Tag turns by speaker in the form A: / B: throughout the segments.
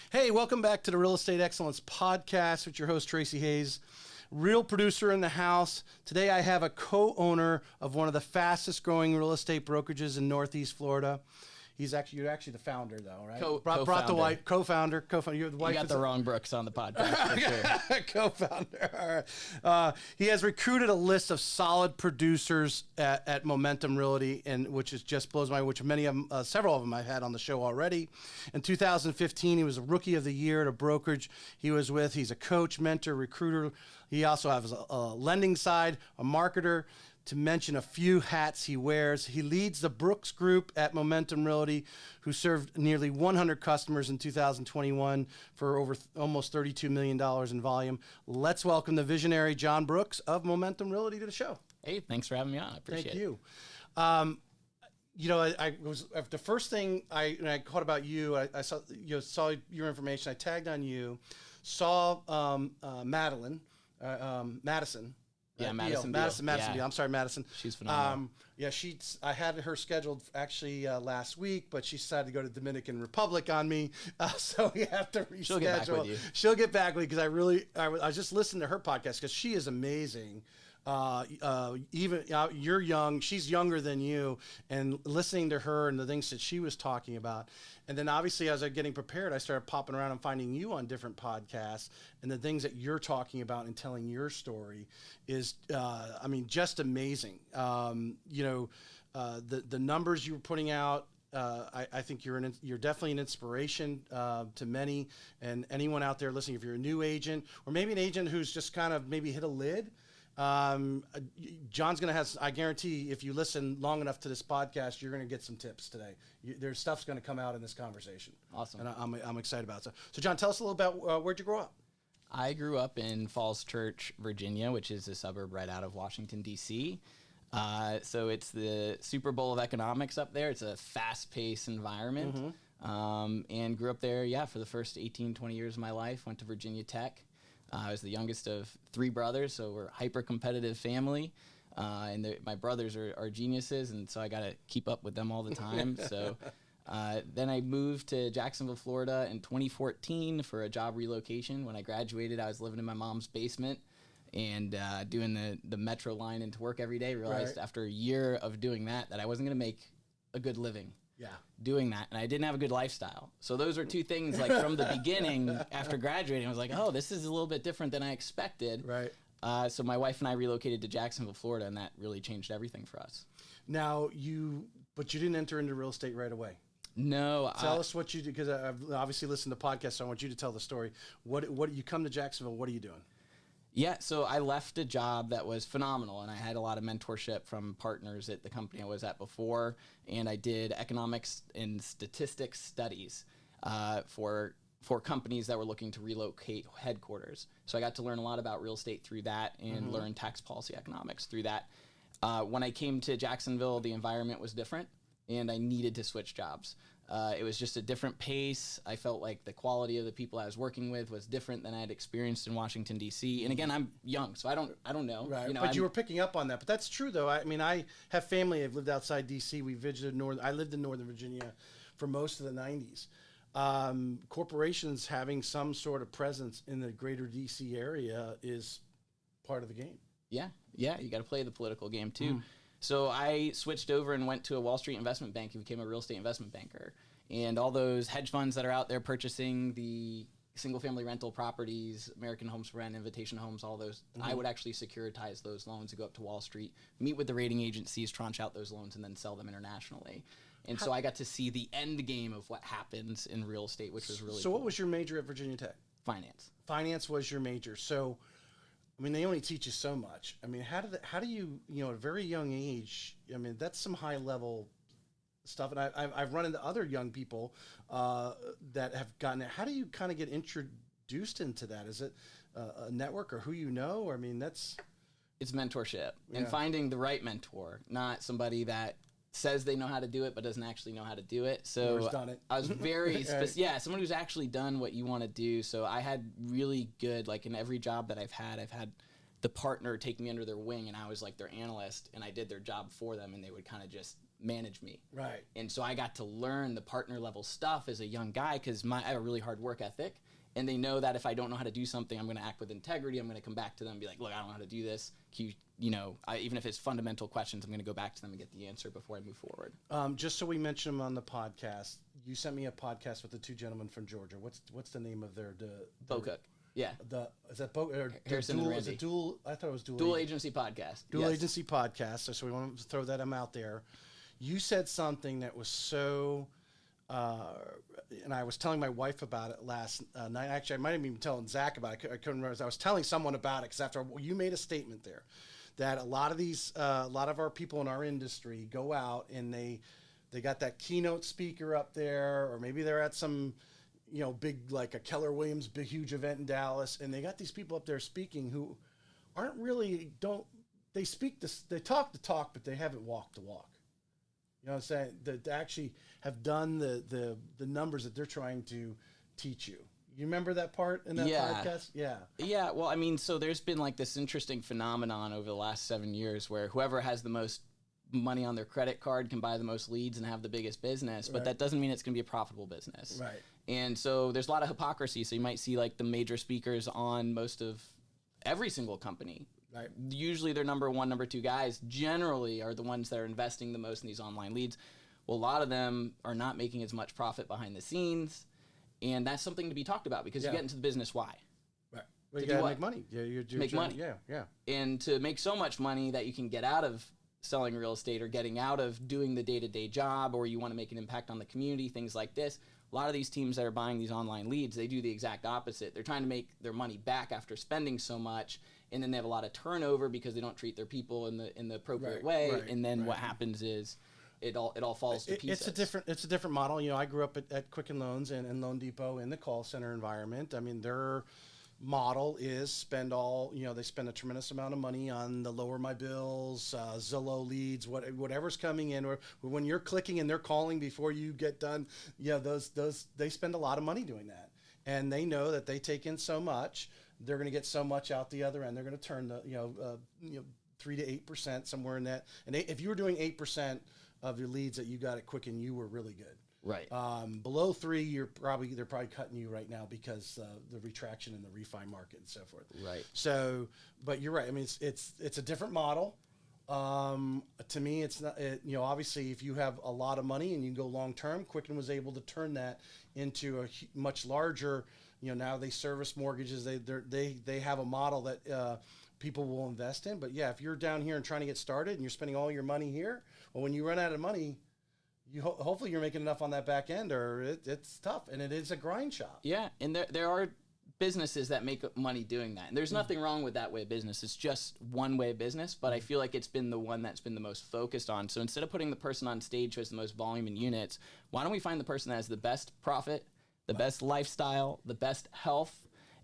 A: Hey, welcome back to the Real Estate Excellence Podcast with your host, Tracy Hayes, real producer in the house. Today I have a co-owner of one of the fastest growing real estate brokerages in Northeast Florida. You're actually the founder, though, right? Brought the wife, co-founder. You're the wife.
B: You got the wrong Brooks on the podcast, for sure.
A: Co-founder. All right. He has recruited a list of solid producers at Momentum Realty, and which is just blows my mind. Which many of them, several of them, I've had on the show already. In 2015, he was a Rookie of the Year at a brokerage he was with. He's a coach, mentor, recruiter. He also has a lending side, a marketer. To mention a few hats he wears, he leads the Brooks Group at Momentum Realty, who served nearly 100 customers in 2021 for over almost $32 million in volume. Let's welcome the visionary Jon Brooks of Momentum Realty to the show.
B: Hey, thanks for having me on. I appreciate it.
A: Thank you. I was the first thing I caught about you. I saw your information. I tagged on you. Saw Madison.
B: Yeah, Madison.
A: Yeah. I'm sorry, Madison.
B: She's phenomenal.
A: I had her scheduled actually last week, but she decided to go to Dominican Republic on me, so we have to reschedule.
B: She'll get back with you.
A: She'll get back with you because I was just listening to her podcast because she is amazing. You're young, she's younger than you, and listening to her and the things that she was talking about. And then obviously as I'm getting prepared, I started popping around and finding you on different podcasts, and the things that you're talking about and telling your story is, just amazing. The numbers you were putting out, I think you're definitely an inspiration to many, and anyone out there listening. If you're a new agent or maybe an agent who's just kind of maybe hit a lid, Jon's going to have, I guarantee if you listen long enough to this podcast, you're going to get some tips today. There's stuff's going to come out in this conversation.
B: Awesome. And
A: I'm excited about it. So Jon, tell us a little about where'd you grow up?
B: I grew up in Falls Church, Virginia, which is a suburb right out of Washington, D.C. So it's the Super Bowl of economics up there. It's a fast-paced environment. Mm-hmm. And grew up there, for the first 18, 20 years of my life. Went to Virginia Tech. I was the youngest of three brothers, so we're a hyper-competitive family. And my brothers are geniuses, and so I got to keep up with them all the time. So then I moved to Jacksonville, Florida in 2014 for a job relocation. When I graduated, I was living in my mom's basement and doing the metro line into work every day. Realized after a year of doing that I wasn't going to make a good living. Yeah, doing that, and I didn't have a good lifestyle. So those are two things, like from the beginning. After graduating, I was like, "Oh, this is a little bit different than I expected." Right. So my wife and I relocated to Jacksonville, Florida, and that really changed everything for us.
A: Now but you didn't enter into real estate right away.
B: No.
A: Tell us what you do, because I've obviously listened to podcasts, so I want you to tell the story. What you come to Jacksonville? What are you doing?
B: Yeah, so I left a job that was phenomenal, and I had a lot of mentorship from partners at the company I was at before, and I did economics and statistics studies for companies that were looking to relocate headquarters. So I got to learn a lot about real estate through that and learn tax policy economics through that. When I came to Jacksonville, the environment was different, and I needed to switch jobs. It was just a different pace. I felt like the quality of the people I was working with was different than I had experienced in Washington, D.C. And again, I'm young, so I don't know.
A: Right. But you were picking up on that. But that's true, though. I have family. I've lived outside D.C. We visited I lived in Northern Virginia for most of the 90s. Corporations having some sort of presence in the greater D.C. area is part of the game.
B: Yeah. You got to play the political game, too. Mm. So I switched over and went to a Wall Street investment bank and became a real estate investment banker. And all those hedge funds that are out there purchasing the single-family rental properties, American Homes for Rent, Invitation Homes, all those, I would actually securitize those loans and go up to Wall Street, meet with the rating agencies, tranche out those loans, and then sell them internationally. And so I got to see the end game of what happens in real estate, which was really cool.
A: What was your major at Virginia Tech?
B: Finance.
A: Finance was your major. So they only teach you so much. How do you, at a very young age, that's some high level stuff. And I've run into other young people that have gotten it. How do you kind of get introduced into that? Is it a network or who you know? Or,
B: it's mentorship and finding the right mentor, not somebody that says they know how to do it but doesn't actually know how to do it. So
A: done it.
B: I was very someone who's actually done what you want to do. So I had really good, like in every job that I've had the partner take me under their wing, and I was like their analyst, and I did their job for them, and they would kind of just manage me.
A: Right.
B: And so I got to learn the partner level stuff as a young guy because I have a really hard work ethic. And they know that if I don't know how to do something, I'm going to act with integrity. I'm going to come back to them and be like, look, I don't know how to do this. Even if it's fundamental questions, I'm going to go back to them and get the answer before I move forward.
A: Just so we mention them on the podcast, you sent me a podcast with the two gentlemen from Georgia. What's the name of their
B: Bo Cook. Yeah.
A: Is that Bo or
B: Harrison and Randy.
A: Is it dual? I thought it was
B: Dual agency podcast.
A: Dual agency podcast. So we want to throw that out there. You said something that was so. And I was telling my wife about it last night. Actually, I might have been telling Zach about it. I couldn't remember. I was telling someone about it because after you made a statement there that a lot of our people in our industry go out and they got that keynote speaker up there, or maybe they're at some, big, like a Keller Williams big huge event in Dallas, and they got these people up there speaking who aren't really they talk the talk, but they haven't walked the walk. You know what I'm saying? That actually have done the numbers that they're trying to teach you. You remember that part in that podcast? Yeah.
B: Yeah. Well, I mean, so there's been like this interesting phenomenon over the last 7 years where whoever has the most money on their credit card can buy the most leads and have the biggest business, but that doesn't mean it's going to be a profitable business.
A: Right.
B: And so there's a lot of hypocrisy. So you might see like the major speakers on most of every single company.
A: Right.
B: Usually their number one, number two guys generally are the ones that are investing the most in these online leads. Well, a lot of them are not making as much profit behind the scenes. And that's something to be talked about because you get into the business why?
A: Right. Well, you got to make money. Yeah, you're
B: make money.
A: Yeah.
B: And to make so much money that you can get out of selling real estate or getting out of doing the day-to-day job, or you want to make an impact on the community, things like this. A lot of these teams that are buying these online leads, they do the exact opposite. They're trying to make their money back after spending so much, and then they have a lot of turnover because they don't treat their people in the appropriate way.
A: Right,
B: and then what happens is it all falls to pieces.
A: It's a different model. I grew up at Quicken Loans and Loan Depot in the call center environment. I mean, their model is they spend a tremendous amount of money on the lower my bills, Zillow leads, whatever's coming in, or when you're clicking and they're calling before you get done, those they spend a lot of money doing that. And they know that they take in so much, they're going to get so much out the other end. They're going to turn the 3 to 8% somewhere in that. And if you were doing 8% of your leads that you got at Quicken, you were really good.
B: Right.
A: Below 3, they're probably cutting you right now because the retraction in the refi market and so forth.
B: Right.
A: So, but you're right. I mean, it's a different model. To me, it's not. Obviously, if you have a lot of money and you go long term, Quicken was able to turn that into a much larger. Now they service mortgages. They have a model that people will invest in. But yeah, if you're down here and trying to get started and you're spending all your money here, well, when you run out of money, hopefully you're making enough on that back end, or it's tough, and it is a grind shop.
B: Yeah, and there are businesses that make money doing that, and there's nothing wrong with that way of business. It's just one way of business, but I feel like it's been the one that's been the most focused on. So instead of putting the person on stage who has the most volume in units, why don't we find the person that has the best profit, the best lifestyle, the best health,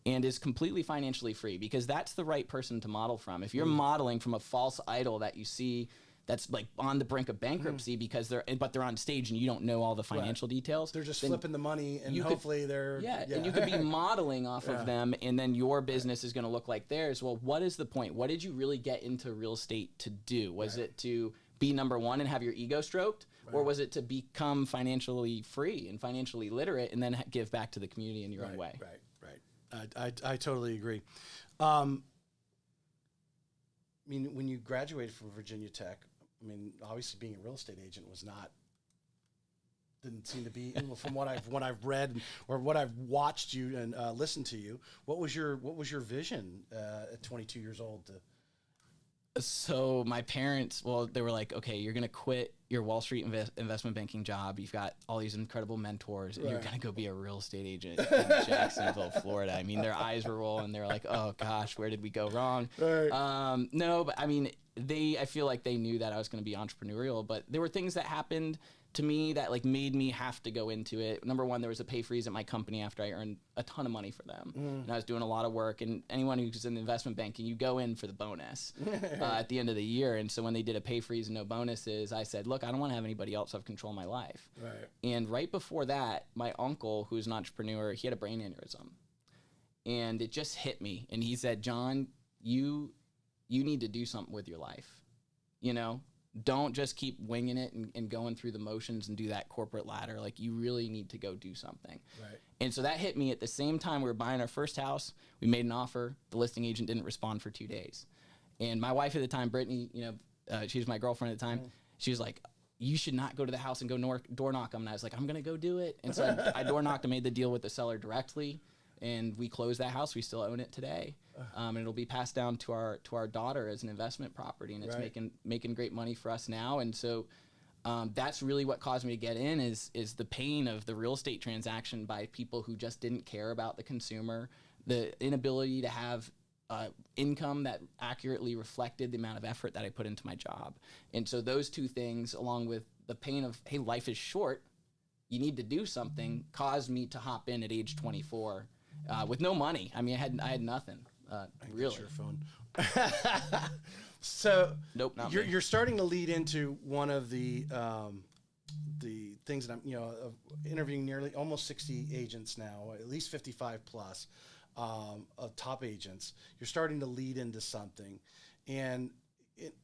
B: and is completely financially free? Because that's the right person to model from. If you're modeling from a false idol that you see that's like on the brink of bankruptcy because they're on stage and you don't know all the financial details.
A: They're just flipping the money and hopefully
B: and you could be modeling off of them, and then your business is going to look like theirs. Well, what is the point? What did you really get into real estate to do? Was it to be number one and have your ego stroked? Or was it to become financially free and financially literate and then give back to the community in your own way?
A: Right. I totally agree. I mean, when you graduated from Virginia Tech, obviously being a real estate agent didn't seem to be, from what I've read or what I've watched you and listened to you. What was your vision at 22 years old?
B: So my parents, they were like, okay, you're going to quit your Wall Street investment banking job. You've got all these incredible mentors, and you're going to go be a real estate agent in Jacksonville, Florida. I mean, their eyes were rolling. They're like, oh gosh, where did we go wrong? Right. No, but I mean, I feel like they knew that I was going to be entrepreneurial, but there were things that happened to me that like made me have to go into it. Number one, there was a pay freeze at my company after I earned a ton of money for them. And I was doing a lot of work, and anyone who's in investment banking, you go in for the bonus at the end of the year. And so when they did a pay freeze and no bonuses, I said, look, I don't want to have anybody else have control of my life.
A: Right.
B: And right before that, my uncle, who's an entrepreneur, he had a brain aneurysm. And it just hit me. And he said, Jon, you need to do something with your life. Don't just keep winging it and going through the motions and do that corporate ladder. Like, you really need to go do something.
A: Right.
B: And so that hit me at the same time we were buying our first house. We made an offer. The listing agent didn't respond for 2 days. And my wife at the time, Brittany, she was my girlfriend at the time. She was like, you should not go to the house and go door knock them. And I was like, I'm going to go do it. And so I door knocked and made the deal with the seller directly. And we closed that house. We still own it today. And it'll be passed down to our daughter as an investment property. And it's making great money for us now. And so that's really what caused me to get in is the pain of the real estate transaction by people who just didn't care about the consumer, the inability to have income that accurately reflected the amount of effort that I put into my job. And so those two things, along with the pain of, hey, life is short, you need to do something, caused me to hop in at age 24 with no money. I mean, I had nothing, really.
A: Your phone. So
B: nope, not
A: you're starting to lead into one of the things that I'm, interviewing nearly almost 60 agents now, at least 55 plus. Of top agents, you're starting to lead into something, and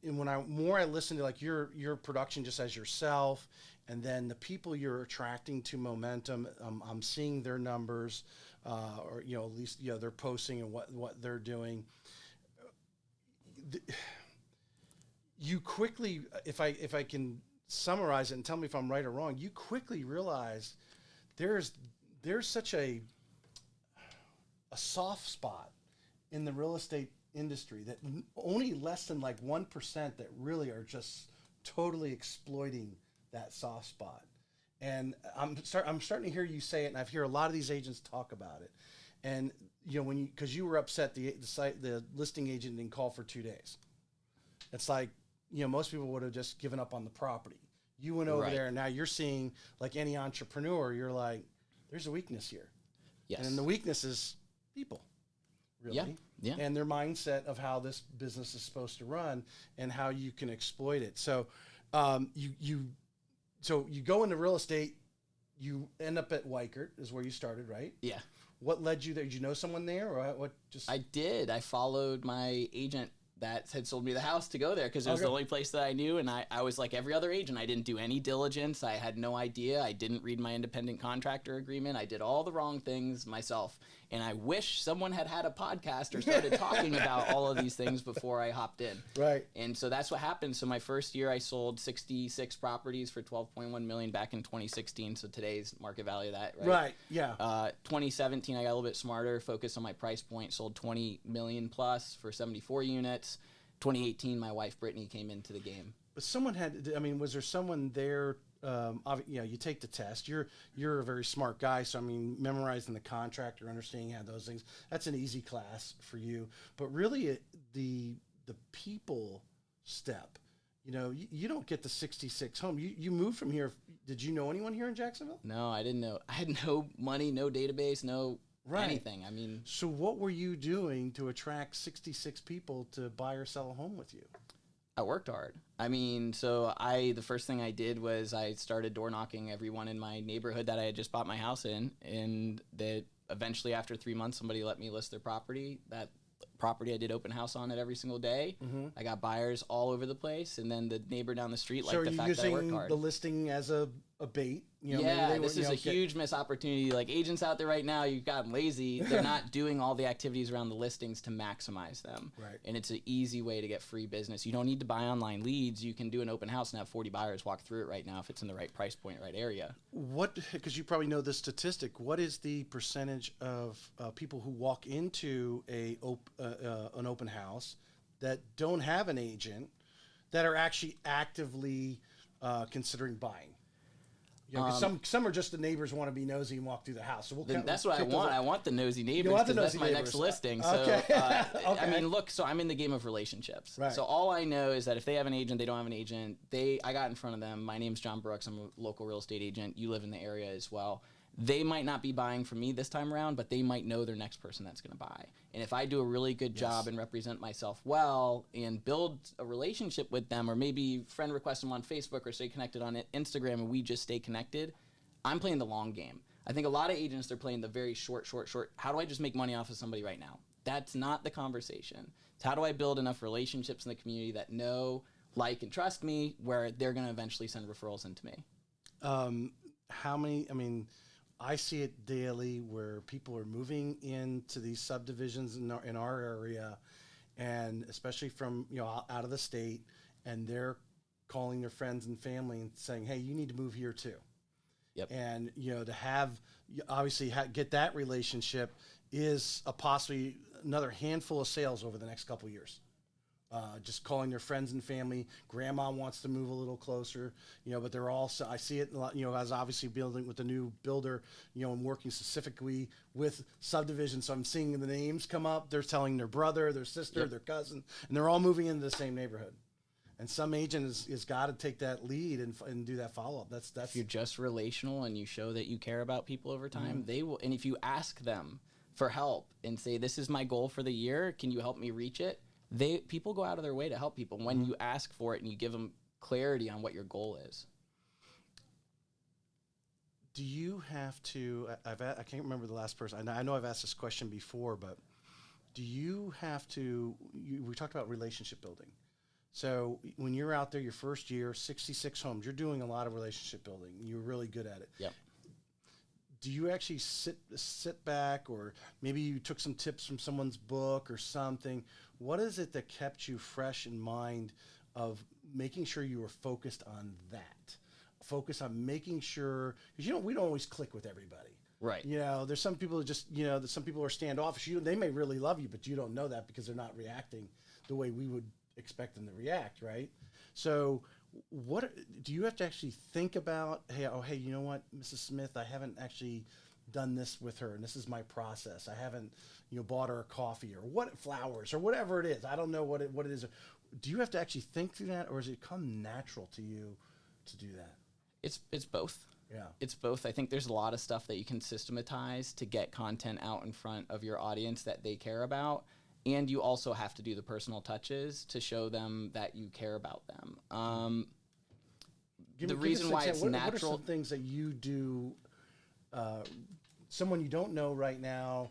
A: when I listen to like your production just as yourself, and then the people you're attracting to Momentum, I'm seeing their numbers, or at least they're posting and what they're doing. You quickly, if I can summarize it and tell me if I'm right or wrong, you quickly realize there's such a soft spot in the real estate industry that only less than like 1% that really are just totally exploiting that soft spot. And I'm starting to hear you say it, and I've heard a lot of these agents talk about it. And because you were upset the listing agent didn't call for 2 days. It's like, most people would have just given up on the property. You went over there, and now you're seeing, like any entrepreneur, you're like, there's a weakness here.
B: Yes.
A: And the weakness is people, really, and their mindset of how this business is supposed to run and how you can exploit it. So, you go into real estate, you end up at Weichert is where you started, right?
B: Yeah.
A: What led you there? Did you know someone there, or what?
B: I did. I followed my agent that had sold me the house to go there because it was the only place that I knew. And I was like every other agent. I didn't do any diligence. I had no idea. I didn't read my independent contractor agreement. I did all the wrong things myself. And I wish someone had a podcast or started talking about all of these things before I hopped in.
A: Right.
B: And so that's what happened. So my first year I sold 66 properties for $12.1 million back in 2016. So today's market value of that, right?
A: Right. Yeah.
B: 2017, I got a little bit smarter, focused on my price point, sold 20 million plus for 74 units. 2018, my wife Brittany came into the game.
A: But someone had, was there someone there? You take the test. You're a very smart guy, so memorizing the contract or understanding how those things, that's an easy class for you. But really, the people step. You don't get the 66 home. You moved from here. Did you know anyone here in Jacksonville?
B: No, I didn't know. I had no money, no database, no anything.
A: So what were you doing to attract 66 people to buy or sell a home with you?
B: I worked hard. The first thing I did was I started door knocking everyone in my neighborhood that I had just bought my house in, and that eventually after 3 months, somebody let me list their property. That property I did open house on it every single day. Mm-hmm. I got buyers all over the place, and then the neighbor down the street liked the fact that I worked hard. So are you using the listing as a bait? This is a huge missed opportunity. Like agents out there right now, you've gotten lazy. They're not doing all the activities around the listings to maximize them.
A: Right.
B: And it's an easy way to get free business. You don't need to buy online leads. You can do an open house and have 40 buyers walk through it right now if it's in the right price point, right area.
A: Because you probably know this statistic, what is the percentage of people who walk into an open house that don't have an agent that are actually actively considering buying? Some are just the neighbors want to be nosy and walk through the house. So
B: that's what I want. I want the nosy neighbors because that's my next listing. So,
A: okay.
B: So I'm in the game of relationships.
A: Right.
B: So all I know is that if they have an agent, they don't have an agent. I got in front of them. My name's Jon Brooks. I'm a local real estate agent. You live in the area as well. They might not be buying from me this time around, but they might know their next person that's going to buy. And if I do a really good job and represent myself well and build a relationship with them, or maybe friend request them on Facebook or stay connected on Instagram and we just stay connected, I'm playing the long game. I think a lot of agents, they're playing the very short. How do I just make money off of somebody right now? That's not the conversation. It's how do I build enough relationships in the community that know like and trust me, where they're going to eventually send referrals into me.
A: How many? I mean, I see it daily where people are moving into these subdivisions in our area, and especially from out of the state, and they're calling their friends and family and saying, "Hey, you need to move here too."
B: Yep.
A: And to have obviously get that relationship is a possibly another handful of sales over the next couple of years. Just calling their friends and family. Grandma wants to move a little closer, but they're also, I see it a lot, as obviously building with the new builder, and working specifically with subdivisions. So I'm seeing the names come up. They're telling their brother, their sister, their cousin, and they're all moving into the same neighborhood. And some agent has got to take that lead and do that follow up. That's
B: If you're just relational and you show that you care about people over time, they will. And if you ask them for help and say, "This is my goal for the year. Can you help me reach it?" People go out of their way to help people when you ask for it and you give them clarity on what your goal is.
A: Do you have to? I can't remember the last person. I know I've asked this question before, but do you have to? We talked about relationship building. So when you're out there, your first year, 66 homes, you're doing a lot of relationship building. You're really good at it.
B: Yep.
A: Do you actually sit back, or maybe you took some tips from someone's book or something? What is it that kept you fresh in mind of making sure you were focused on that? Focus on making sure, because we don't always click with everybody.
B: Right.
A: There's some people that just, some people are standoffish. They may really love you, but you don't know that because they're not reacting the way we would expect them to react, right? So what do you have to actually think about? Hey, you know what, Mrs. Smith, I haven't actually done this with her, and this is my process. I haven't, bought her a coffee or flowers or whatever it is. I don't know what it is. Do you have to actually think through that, or does it come natural to you to do that?
B: It's both.
A: Yeah.
B: It's both. I think there's a lot of stuff that you can systematize to get content out in front of your audience that they care about. And you also have to do the personal touches to show them that you care about them. The reason why it's natural.
A: What are some things that you do? Someone you don't know right now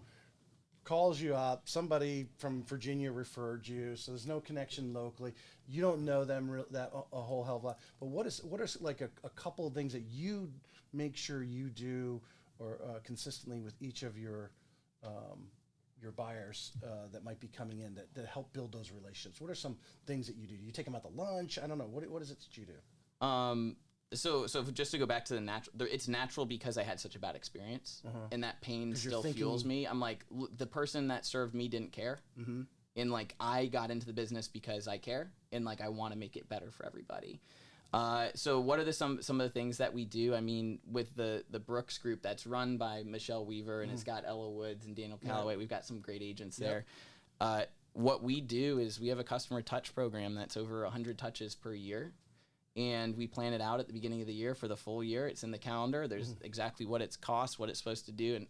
A: calls you up. Somebody from Virginia referred you, so there's no connection locally. You don't know them a whole hell of a lot. But what are like a couple of things that you make sure you do or consistently with each of your buyers that might be coming in that help build those relationships? What are some things that you do? Do you take them out to lunch? I don't know. What is it that you do?
B: So just to go back to the natural, it's natural because I had such a bad experience, and that pain still fuels me. I'm like, the person that served me didn't care, and like I got into the business because I care, and like I want to make it better for everybody. So what are some of the things that we do? I mean, with the Brooks group that's run by Michelle Weaver, and it's got Ella Woods and Daniel Calloway. We've got some great agents there. What we do is we have a customer touch program that's over 100 touches per year. And we plan it out at the beginning of the year for the full year. It's in the calendar. There's exactly what it's costs, what it's supposed to do. And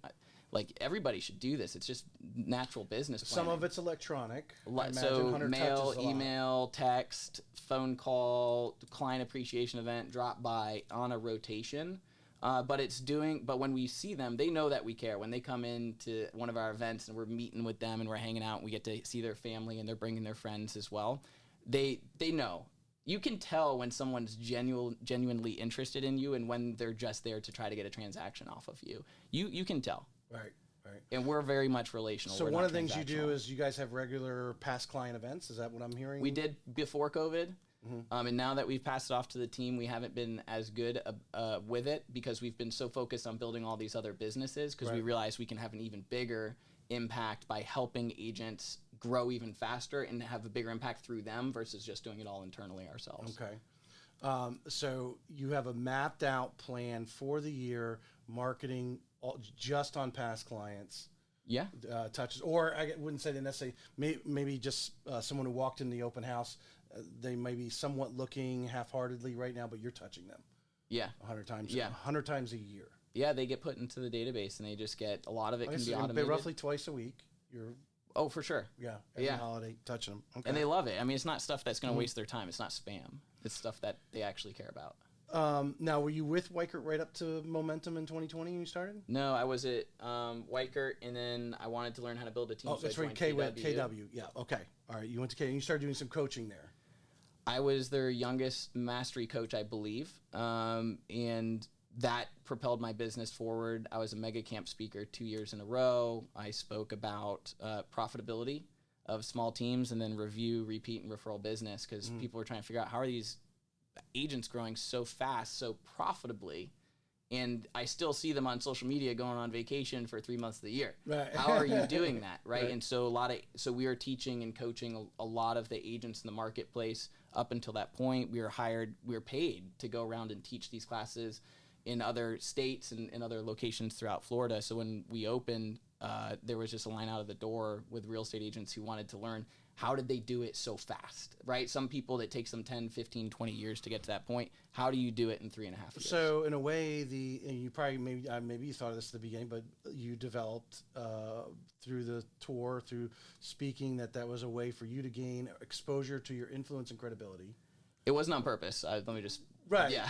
B: like everybody should do this. It's just natural business planning.
A: Some of it's electronic.
B: So mail, email, text, phone call, client appreciation event, drop by on a rotation. But when we see them, they know that we care. When they come into one of our events and we're meeting with them and we're hanging out and we get to see their family and they're bringing their friends as well, they know. You can tell when someone's genuinely interested in you and when they're just there to try to get a transaction off of you. You can tell.
A: Right.
B: And we're very much relational.
A: So one of the things you do is you guys have regular past client events. Is that what I'm hearing?
B: We did before COVID. And now that we've passed it off to the team, we haven't been as good with it because we've been so focused on building all these other businesses because we realize we can have an even bigger impact by helping agents grow even faster and have a bigger impact through them versus just doing it all internally ourselves.
A: Okay. So you have a mapped out plan for the year, marketing just on past clients.
B: Yeah.
A: Touches, or I wouldn't say they necessarily, maybe just someone who walked in the open house, they may be somewhat looking half-heartedly right now, but you're touching them.
B: Yeah.
A: 100 times.
B: Yeah.
A: 100 times a year.
B: Yeah, they get put into the database and they just get a lot of it can be automated.
A: Roughly twice a week.
B: Oh, for sure.
A: Yeah. Every holiday, touching them. Okay.
B: And they love it. I mean, it's not stuff that's going to waste their time. It's not spam. It's stuff that they actually care about.
A: Now, were you with Weichert right up to Momentum in 2020 when you started?
B: No, I was at Weichert, and then I wanted to learn how to build a team.
A: Oh, that's right, KW. Yeah, okay. All right, you went to KW, and you started doing some coaching there.
B: I was their youngest mastery coach, I believe, and that propelled my business forward. I was a mega camp speaker 2 years in a row. I spoke about profitability of small teams and then review, repeat, and referral business, because people were trying to figure out how are these agents growing so fast, so profitably, and I still see them on social media going on vacation for 3 months of the year.
A: Right.
B: How are you doing that, right?
A: Right.
B: And so we are teaching and coaching a lot of the agents in the marketplace. Up until that point, we were paid to go around and teach these classes in other states and other locations throughout Florida. So when we opened, there was just a line out of the door with real estate agents who wanted to learn how did they do it so fast, right? Some people, it takes them 10, 15, 20 years to get to that point. How do you do it in 3.5 years?
A: So in a way, and you probably maybe you thought of this at the beginning, but you developed through the tour, through speaking, that was a way for you to gain exposure to your influence and credibility.
B: It wasn't on purpose. Let me just
A: right.
B: Yeah.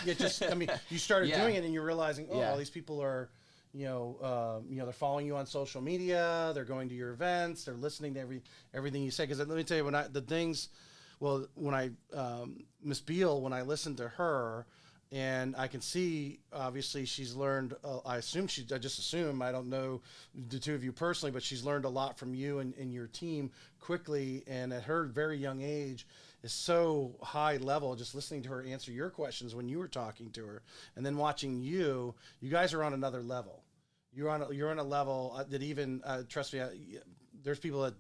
A: You started
B: Yeah.
A: doing it, and you're realizing,
B: Yeah.
A: all these people are, they're following you on social media, they're going to your events, they're listening to everything you say. Because let me tell you, when Miss Beal, when I listened to her, and I can see, obviously, she's learned. I just assume, I don't know the two of you personally, but she's learned a lot from you and your team quickly, and at her very young age is so high level. Just listening to her answer your questions when you were talking to her, and then watching you guys are on another level. You're on a level that even trust me, there's people that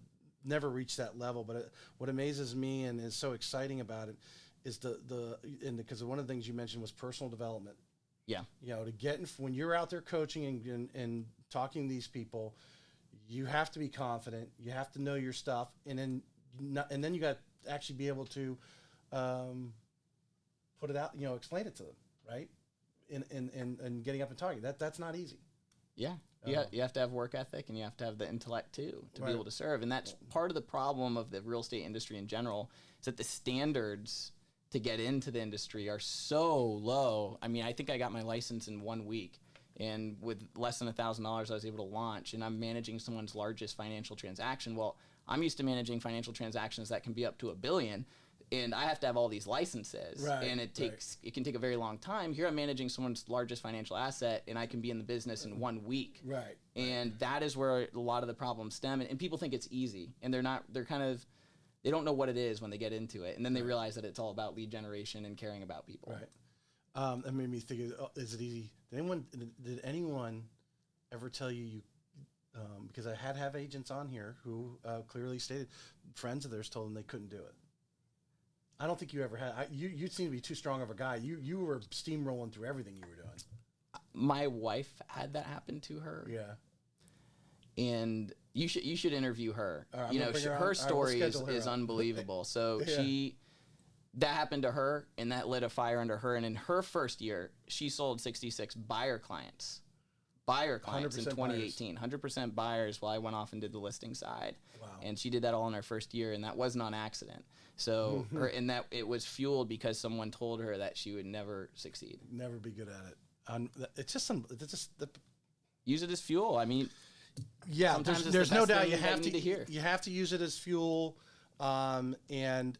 A: never reach that level. But what amazes me and is so exciting about it is because one of the things you mentioned was personal development.
B: Yeah.
A: To get when you're out there coaching and talking to these people, you have to be confident. You have to know your stuff, and then you got to actually be able to put it out. Explain it to them, right? And getting up and talking. That's not easy.
B: Yeah. You have to have work ethic, and you have to have the intellect too to be able to serve. And that's part of the problem of the real estate industry in general, is that the standards to get into the industry are so low. I mean, I think I got my license in 1 week, and with less than $1,000, I was able to launch, and I'm managing someone's largest financial transaction. Well, I'm used to managing financial transactions that can be up to $1 billion, and I have to have all these licenses, and it can take a very long time. Here I'm managing someone's largest financial asset, and I can be in the business in 1 week.
A: Right.
B: And that is where a lot of the problems stem. And people think it's easy, and they don't know what it is when they get into it. And then they realize that it's all about lead generation and caring about people.
A: Right. That made me think, is it easy? Did anyone ever tell you, because I have agents on here who clearly stated, friends of theirs told them they couldn't do it. I don't think you ever had. You seem to be too strong of a guy. You were steamrolling through everything you were doing.
B: My wife had that happen to her.
A: Yeah.
B: And you should interview her.
A: Right,
B: Her story
A: we'll
B: is unbelievable. So
A: Yeah.
B: that happened to her, and that lit a fire under her. And in her first year, she sold 66 buyer clients in 2018. 100% buyers while I went off and did the listing side.
A: Wow.
B: And she did that all in her first year, and that wasn't on accident. So and that it was fueled because someone told her that she would never succeed.
A: Never be good at it. It's just
B: use it as fuel. I mean,
A: yeah.
B: sometimes it's
A: There's
B: the
A: no
B: best
A: doubt
B: thing
A: you
B: that
A: have
B: you
A: to
B: need to hear.
A: You have to use it as fuel, and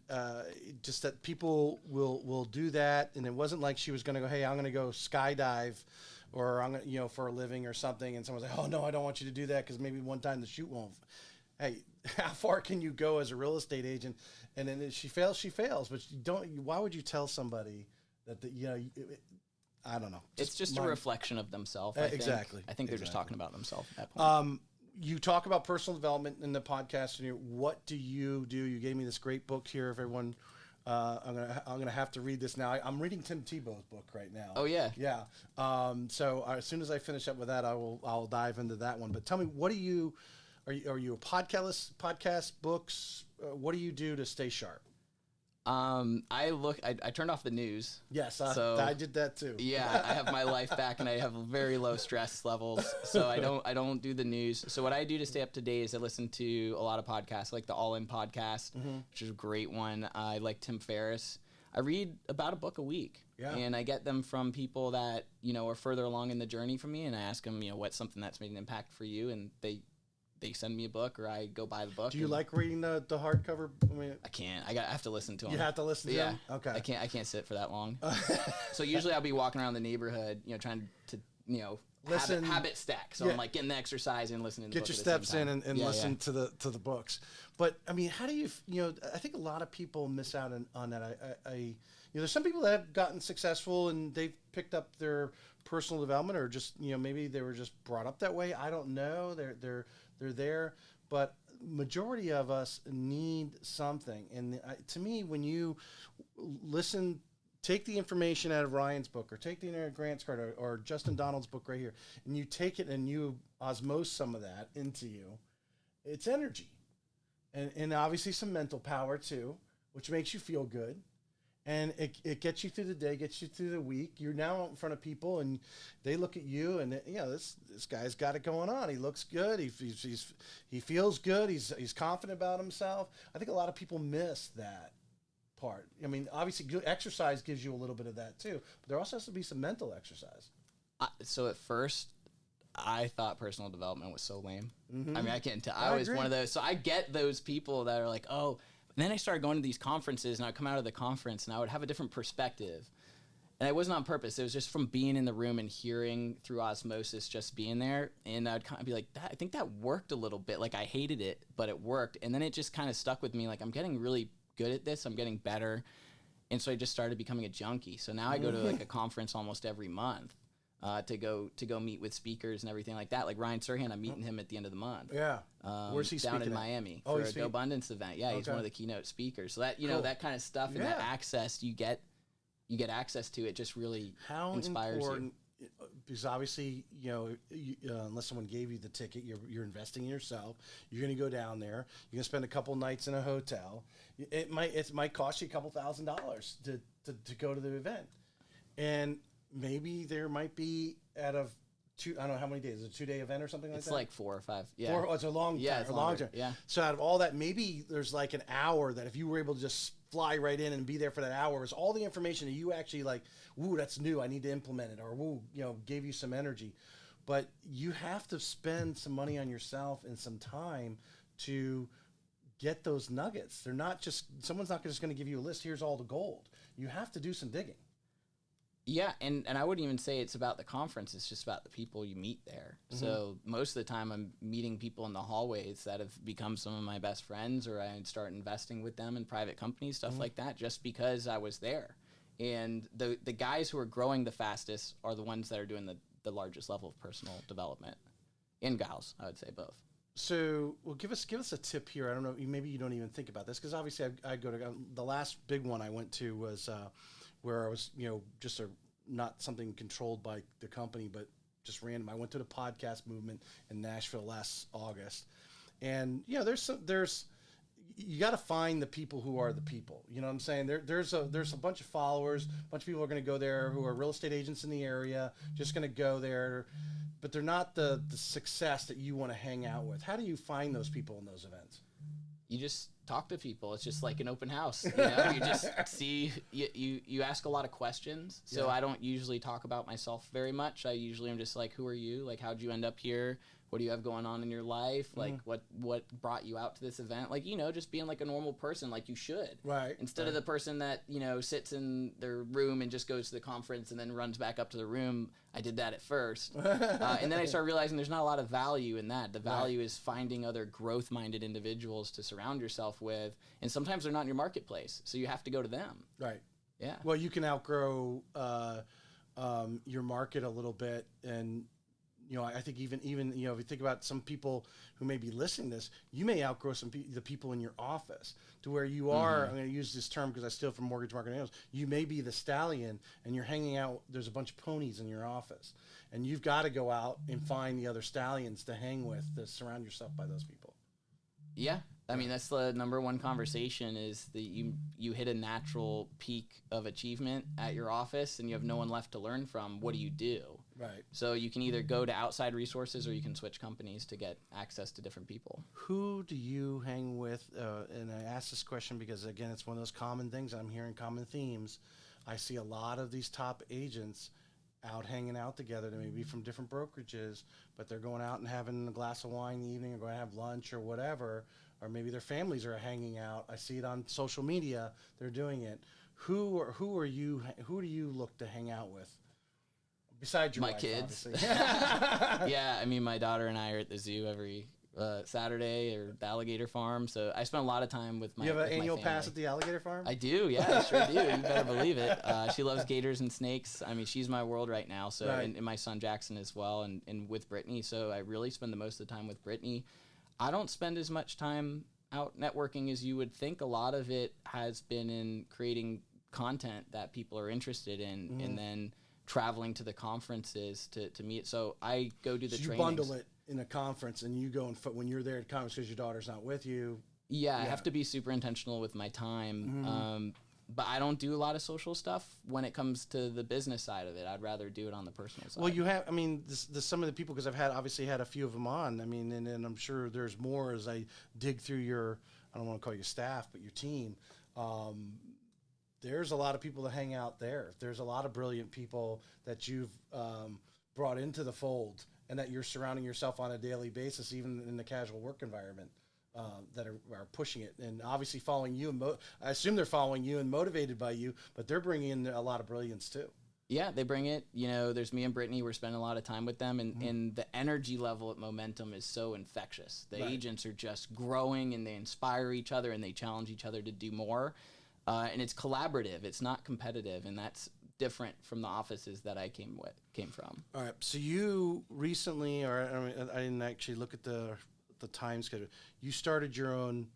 A: just that people will do that. And it wasn't like she was going to go, hey, I'm going to go skydive, or I'm going to, for a living or something. And someone's like, oh no, I don't want you to do that because maybe one time the shoot won't. Hey, how far can you go as a real estate agent? And then if she fails. But you don't. Why would you tell somebody that I don't know.
B: It's just a reflection of themselves.
A: Exactly.
B: I think they're just talking about themselves at that point.
A: You talk about personal development in the podcast, and what do? You gave me this great book here. If everyone, I'm gonna have to read this now. I'm reading Tim Tebow's book right now.
B: Oh yeah,
A: yeah. So as soon as I finish up with that, I'll dive into that one. But tell me, what do you? Are you a podcast books? What do you do to stay sharp?
B: I turned off the news.
A: Yes,
B: so
A: I did that too.
B: Yeah, I have my life back, and I have very low stress levels, so I don't do the news. So what I do to stay up to date is I listen to a lot of podcasts, like the All In podcast, which is a great one. I like Tim Ferriss. I read about a book a week, and I get them from people that are further along in the journey from me, and I ask them, what's something that's made an impact for you, and they send me a book or I go buy the book.
A: Do you like reading the hardcover? I mean,
B: I can't. I have to listen to them.
A: you have to listen to them? Okay.
B: I can't sit for that long. So usually I'll be walking around the neighborhood, trying to,
A: Listen,
B: habit stack. So I'm like getting the exercise and listening to the book
A: get your
B: at the
A: steps
B: same
A: in
B: time.
A: and listen to the books. But I mean, how do you I think a lot of people miss out on that. There's some people that have gotten successful and they've picked up their personal development, or just maybe they were just brought up that way. I don't know. They're there, but majority of us need something. And to me, when you listen, take the information out of Ryan's book, or take the Aaron Grant's card, or Justin Donald's book right here, and you take it and you osmose some of that into you, it's energy. And obviously some mental power too, which makes you feel good. And it gets you through the day, gets you through the week. You're now out in front of people, and they look at you, and this guy's got it going on. He looks good. He feels good. He's confident about himself. I think a lot of people miss that part. I mean, obviously, exercise gives you a little bit of that too, but there also has to be some mental exercise.
B: So at first, I thought personal development was so lame.
A: Mm-hmm.
B: I mean, I can't tell. I was one of those. So I get those people that are like, oh. And then I started going to these conferences, and I'd come out of the conference, and I would have a different perspective. And it wasn't on purpose. It was just from being in the room and hearing through osmosis, just being there. And I'd kind of be like, I think that worked a little bit. Like, I hated it, but it worked. And then it just kind of stuck with me. Like, I'm getting really good at this. I'm getting better. And so I just started becoming a junkie. So now I go to like a conference almost every month to go meet with speakers and everything like that. Like Ryan Serhan, I'm meeting him at the end of the month.
A: Yeah. Where's he
B: down in
A: at?
B: Miami for a Go Abundance event. Yeah, he's one of the keynote speakers. So that cool. That kind of stuff and that access you get access to, it just really inspires you.
A: Because obviously, unless someone gave you the ticket, you're investing in yourself. You're going to go down there. You're going to spend a couple nights in a hotel. It might cost you a couple $1,000s to go to the event, and maybe there might be out of I don't know how many days. Is it a 2-day event or something like that?
B: It's like 4 or 5. Yeah.
A: It's a long time.
B: Yeah, it's
A: a long term.
B: Yeah.
A: So out of all that, maybe there's like an hour that if you were able to just fly right in and be there for that hour, is all the information that you actually like, woo, that's new, I need to implement it, or woo, gave you some energy. But you have to spend some money on yourself and some time to get those nuggets. They're not just, someone's not just going to give you a list, here's all the gold. You have to do some digging.
B: Yeah, and I wouldn't even say it's about the conference. It's just about the people you meet there. Mm-hmm. So most of the time I'm meeting people in the hallways that have become some of my best friends, or I start investing with them in private companies, stuff like that, just because I was there. And the guys who are growing the fastest are the ones that are doing the largest level of personal development. And gals, I would say both.
A: So, well, give us a tip here. I don't know, maybe you don't even think about this, because obviously I go to, the last big one I went to was where I was, just not something controlled by the company, but just random. I went to the podcast movement in Nashville last August, and there's you got to find the people who are the people. You know what I'm saying? There's a bunch of followers, a bunch of people are going to go there who are real estate agents in the area, just going to go there, but they're not the success that you want to hang out with. How do you find those people in those events?
B: You just talk to people. It's just like an open house. You just see, you ask a lot of questions. So I don't usually talk about myself very much. I usually am just like, who are you? Like, how'd you end up here? What do you have going on in your life? Like, what brought you out to this event? Like, just being like a normal person, like you should.
A: Right.
B: Instead of the person that, sits in their room and just goes to the conference and then runs back up to the room. I did that at first. And then I started realizing there's not a lot of value in that. The value is finding other growth-minded individuals to surround yourself with. And sometimes they're not in your marketplace, so you have to go to them.
A: Right.
B: Yeah.
A: Well, you can outgrow your market a little bit, and I think even if you think about some people who may be listening to this, you may outgrow the people in your office to where you are. I'm going to use this term because I steal from Mortgage Marketing Analyst. You may be the stallion, and you're hanging out. There's a bunch of ponies in your office, and you've got to go out and find the other stallions to hang with, to surround yourself by those people.
B: Yeah. I mean, that's the number one conversation, is that you hit a natural peak of achievement at your office and you have no one left to learn from. What do you do?
A: Right.
B: So you can either go to outside resources or you can switch companies to get access to different people.
A: Who do you hang with? And I ask this question because, again, it's one of those common things. I'm hearing common themes. I see a lot of these top agents out hanging out together. They may be from different brokerages, but they're going out and having a glass of wine in the evening or going to have lunch or whatever, or maybe their families are hanging out. I see it on social media. They're doing it. Who do you look to hang out with? Besides your
B: My
A: wife,
B: kids.
A: obviously.
B: Yeah, I mean, my daughter and I are at the zoo every Saturday, or the alligator farm. So I spend a lot of time with my
A: You have an
B: with my
A: annual
B: family.
A: pass at the alligator farm?
B: I do, yeah, I sure do. You better believe it. She loves gators and snakes. I mean, she's my world right now. So,
A: Right.
B: and my son Jackson as well, and with Brittany. So I really spend the most of the time with Brittany. I don't spend as much time out networking as you would think. A lot of it has been in creating content that people are interested in, and then traveling to the conferences to meet. So I go do the
A: So you
B: trainings.
A: bundle it in a conference, and you go and when you're there at conference because your daughter's not with you.
B: Yeah, I have to be super intentional with my time. But I don't do a lot of social stuff when it comes to the business side of it. I'd rather do it on the personal side.
A: Well, you have, I mean, some of the people, because I've obviously had a few of them on. I mean, and I'm sure there's more as I dig through your, I don't want to call you staff, but your team. There's a lot of people that hang out there. There's a lot of brilliant people that you've brought into the fold and that you're surrounding yourself on a daily basis, even in the casual work environment, that are pushing it. And obviously following you. And I assume they're following you and motivated by you, but they're bringing in a lot of brilliance too.
B: Yeah, they bring it. You know, there's me and Brittany. We're spending a lot of time with them, and the energy level at Momentum is so infectious. The agents are just growing, and they inspire each other, and they challenge each other to do more. And it's collaborative. It's not competitive, and that's different from the offices that I came from.
A: All right. So you recently, or I mean, I didn't actually look at the time schedule. You started your own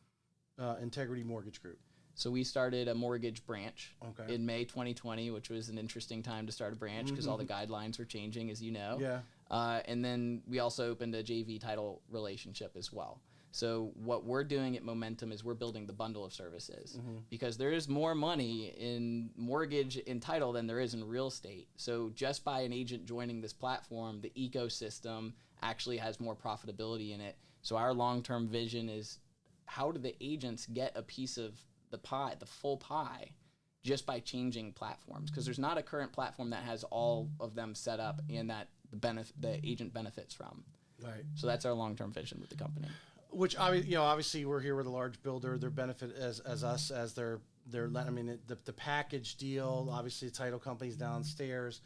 A: Integrity Mortgage Group.
B: So we started a mortgage branch
A: Okay.
B: in May 2020, which was an interesting time to start a branch because all the guidelines were changing, as you know.
A: Yeah.
B: And then we also opened a JV title relationship as well. So what we're doing at Momentum is we're building the bundle of services because there is more money in mortgage and title than there is in real estate. So just by an agent joining this platform, the ecosystem actually has more profitability in it. So our long-term vision is, how do the agents get a piece of the pie, the full pie, just by changing platforms? Because there's not a current platform that has all of them set up and that the agent benefits from.
A: Right.
B: So that's our long-term vision with the company.
A: Which obviously we're here with a large builder. Their benefit as us as their I mean the package deal. Obviously, the title company's downstairs.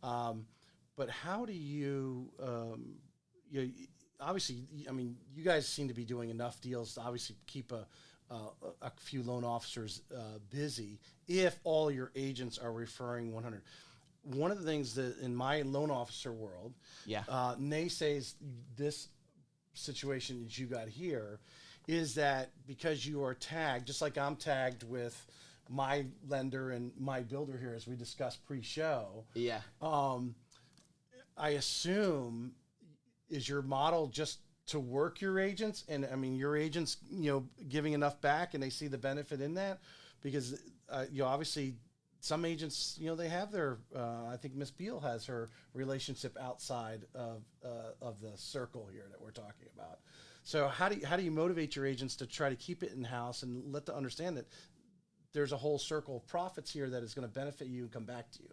A: But how do you? Obviously, I mean, you guys seem to be doing enough deals to obviously keep a few loan officers busy. If all your agents are referring 100. One of the things that in my loan officer world, naysays this situation that you got here is that because you are tagged, just like I'm tagged with my lender and my builder here, as we discussed pre-show.
B: Yeah.
A: I assume, is your model just to work your agents? And I mean, your agents, giving enough back and they see the benefit in that? Because, obviously some agents, they have their, I think Miss Beal has her relationship outside of the circle here that we're talking about. So how do you motivate your agents to try to keep it in-house and let them understand that there's a whole circle of profits here that is going to benefit you and come back to you?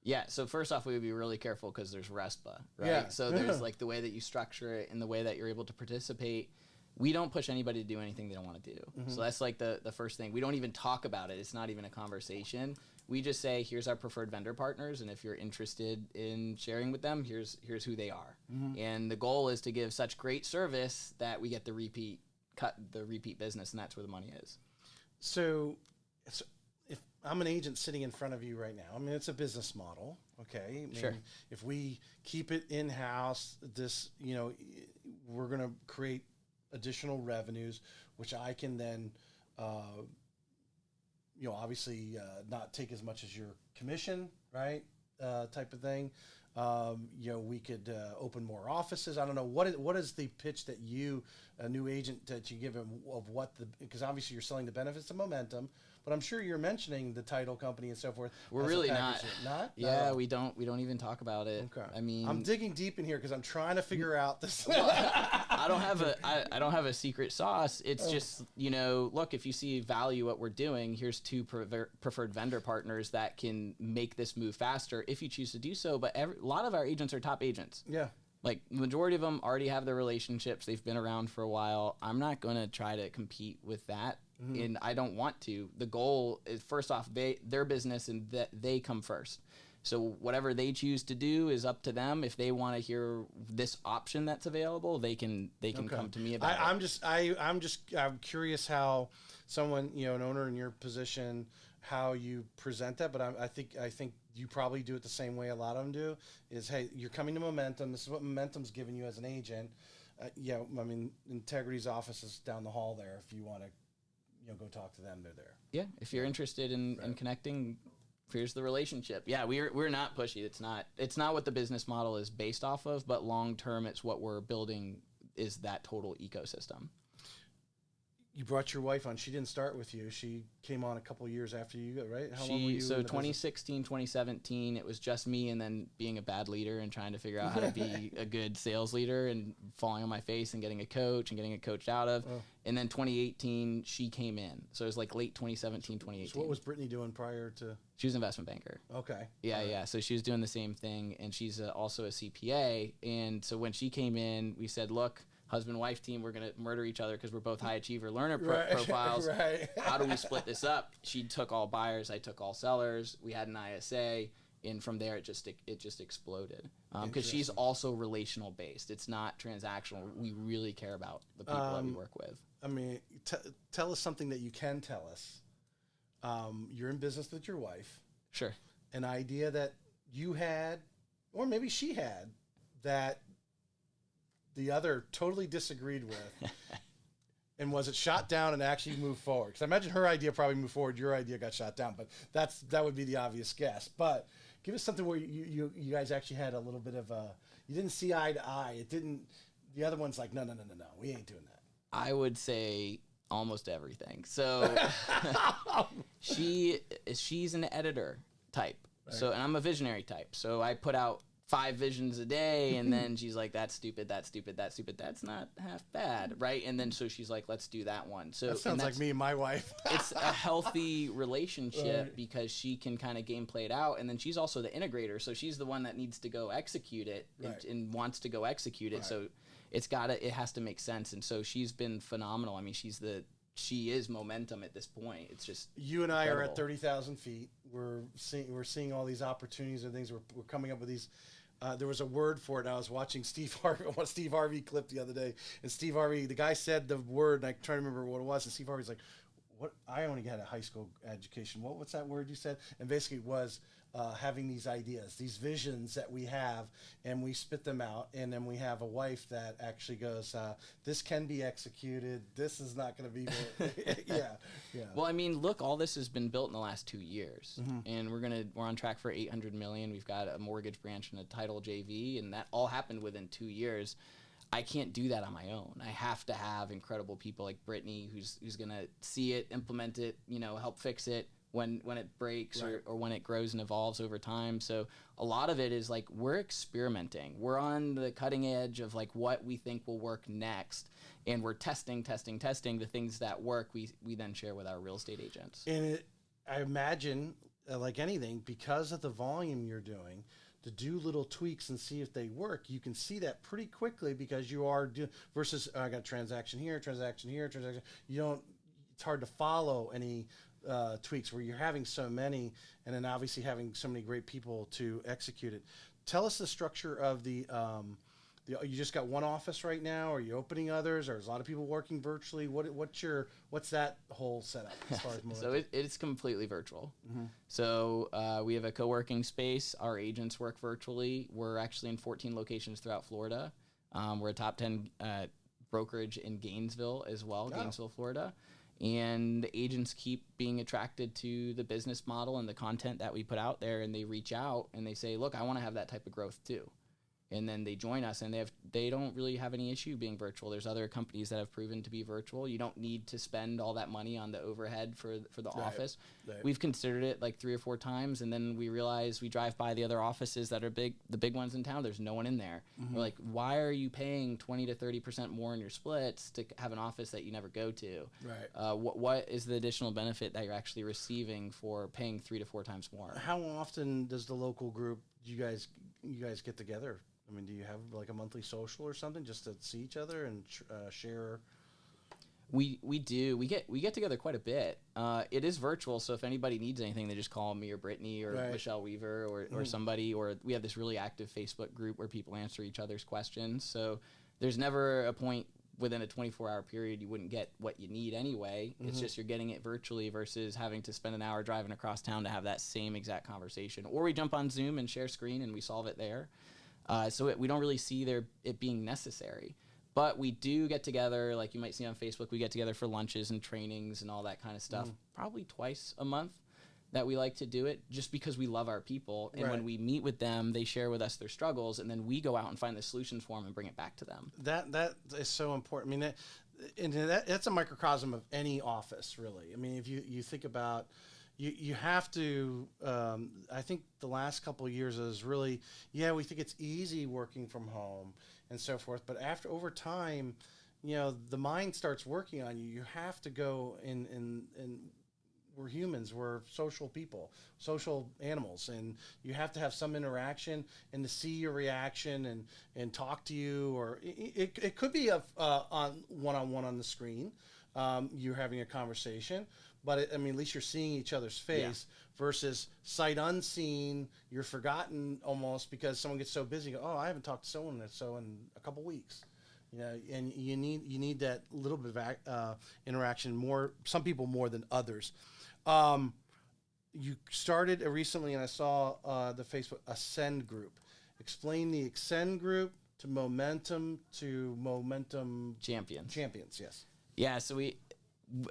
B: Yeah, so first off, we would be really careful because there's RESPA, right?
A: Yeah.
B: So there's like the way that you structure it and the way that you're able to participate. We don't push anybody to do anything they don't want to do. So that's like the first thing. We don't even talk about it. It's not even a conversation. We just say, here's our preferred vendor partners, and if you're interested in sharing with them, here's who they are. And the goal is to give such great service that we get the repeat business, and that's where the money is.
A: So if I'm an agent sitting in front of you right now, I mean, it's a business model, okay? I mean,
B: Sure.
A: If we keep it in-house, this, we're going to create additional revenues, which I can then, obviously not take as much as your commission, right? Type of thing. We could open more offices. I don't know. What is the pitch that a new agent, that you give them of because obviously you're selling the benefits of Momentum, but I'm sure you're mentioning the title company and so forth.
B: We're really not.
A: Not?
B: Yeah, we don't even talk about it.
A: Okay.
B: I mean,
A: I'm digging deep in here because I'm trying to figure out this.
B: I don't have a secret sauce. It's just, look, if you see value what we're doing, here's two preferred vendor partners that can make this move faster if you choose to do so. But a lot of our agents are top agents.
A: Yeah.
B: Like the majority of them already have their relationships. They've been around for a while. I'm not going to try to compete with that. And I don't want to. The goal is, first off, their business and that they come first. So whatever they choose to do is up to them. If they want to hear this option that's available, they can come to me about it.
A: I'm curious how someone, an owner in your position, how you present that. But I think you probably do it the same way a lot of them do. Is, hey, you're coming to Momentum. This is what Momentum's giving you as an agent. Integrity's office is down the hall there. If you want to, go talk to them, they're there.
B: Yeah, if you're interested in connecting, here's the relationship. Yeah, we're not pushy. It's not what the business model is based off of, but long term, it's what we're building is that total ecosystem.
A: You brought your wife on. She didn't start with you. She came on a couple of years after you, right? How long were you?
B: So 2016, 2017, it was just me, and then being a bad leader and trying to figure out how to be a good sales leader and falling on my face and getting a coach and getting it coached out of. Oh. And then 2018, she came in. So it was like late 2017, 2018.
A: So what was Brittany doing prior to?
B: She was an investment banker.
A: Okay.
B: Yeah, right. Yeah. So she was doing the same thing, and she's also a CPA. And so when she came in, we said, look, husband-wife team, we're going to murder each other because we're both high achiever learner profiles.
A: Right.
B: How do we split this up? She took all buyers. I took all sellers. We had an ISA. And from there, it just exploded. Because she's also relational based. It's not transactional. We really care about the people that we work with.
A: I mean, tell us something that you can tell us. You're in business with your wife.
B: Sure.
A: An idea that you had, or maybe she had, that the other totally disagreed with. And was it shot down and actually moved forward? Because I imagine her idea probably moved forward. Your idea got shot down, but that would be the obvious guess. But give us something where you guys actually had a little bit of a, you didn't see eye to eye. It didn't, the other one's like, no, we ain't doing that.
B: I would say almost everything. So she's an editor type. Right. So, and I'm a visionary type. So I put out 5 visions a day, and then she's like, that's stupid, that's not half bad, right? And then so she's like, let's do that one. So
A: that sounds like me and my wife.
B: It's a healthy relationship, right? Because she can kind of gameplay it out, and then she's also the integrator, so she's the one that needs to go execute it, right, and wants to go execute it. Right. So it has to make sense, and so she's been phenomenal. I mean, she is momentum at this point. It's just
A: you and I
B: incredible.
A: Are at 30,000 feet. We're seeing all these opportunities and things. We're coming up with these. There was a word for it. I was watching Steve Harvey clip the other day, and Steve Harvey, the guy said the word, and I try to remember what it was, and Steve Harvey's like, "What? I only had a high school education. What's that word you said?" And basically it was having these ideas, these visions that we have, and we spit them out, and then we have a wife that actually goes, "This can be executed. This is not going to be." Yeah.
B: Well, I mean, look, all this has been built in the last 2 years, and we're on track for $800 million. We've got a mortgage branch and a title JV, and that all happened within 2 years. I can't do that on my own. I have to have incredible people like Brittany, who's going to see it, implement it, help fix it when it breaks, right, or when it grows and evolves over time. So a lot of it is like we're experimenting. We're on the cutting edge of like what we think will work next, and we're testing the things that work. We then share with our real estate agents.
A: And I imagine, like anything, because of the volume you're doing, to do little tweaks and see if they work, you can see that pretty quickly because you are versus I got a transaction here, transaction. You don't. It's hard to follow any tweaks where you're having so many, and then obviously having so many great people to execute it. Tell us the structure of the you just got one office right now? Are you opening others? Or is a lot of people working virtually? What's that whole setup as far as
B: So it's completely virtual. Mm-hmm. So we have a co-working space. Our agents work virtually. We're actually in 14 locations throughout Florida. We're a top 10 brokerage in Gainesville as well, Gainesville, Florida. And the agents keep being attracted to the business model and the content that we put out there, and they reach out and they say, look, I want to have that type of growth too. and then they join us, and they don't really have any issue being virtual. There's other companies that have proven to be virtual. You don't need to spend all that money on the overhead for the office. Right. We've considered it like 3 or 4 times, and then we realize we drive by the other offices that are the big ones in town. There's no one in there. We're like, why are you paying 20 to 30% more in your splits to have an office that you never go to?
A: Right.
B: What is the additional benefit that you're actually receiving for paying 3 to 4 times more?
A: How often does the local group you guys get together? I mean, do you have like a monthly social or something just to see each other and share?
B: We do. We get together quite a bit. It is virtual, so if anybody needs anything, they just call me or Brittany or Michelle Weaver or somebody. Or we have this really active Facebook group where people answer each other's questions. So there's never a point within a 24-hour period you wouldn't get what you need anyway. It's just you're getting it virtually versus having to spend an hour driving across town to have that same exact conversation. Or we jump on Zoom and share screen and we solve it there. So we don't really see it being necessary. But we do get together, like you might see on Facebook, we get together for lunches and trainings and all that kind of stuff, probably twice a month that we like to do it just because we love our people. And when we meet with them, they share with us their struggles, and then we go out and find the solutions for them and bring it back to them.
A: That is so important. I mean, that's a microcosm of any office, really. I mean, if you think about... You have to, I think the last couple of years is really, we think it's easy working from home and so forth. But over time, the mind starts working on you. You have to go and we're humans, we're social people, social animals. And you have to have some interaction and to see your reaction and talk to you. Or it could be on one-on-one on the screen. You're having a conversation. But at least you're seeing each other's face versus sight unseen. You're forgotten almost because someone gets so busy. Oh, I haven't talked to someone in a couple weeks. And you need that little bit of interaction more. Some people more than others. You started recently, and I saw the Facebook Ascend group. Explain the Ascend group to Momentum
B: Champions.
A: Yes.
B: Yeah.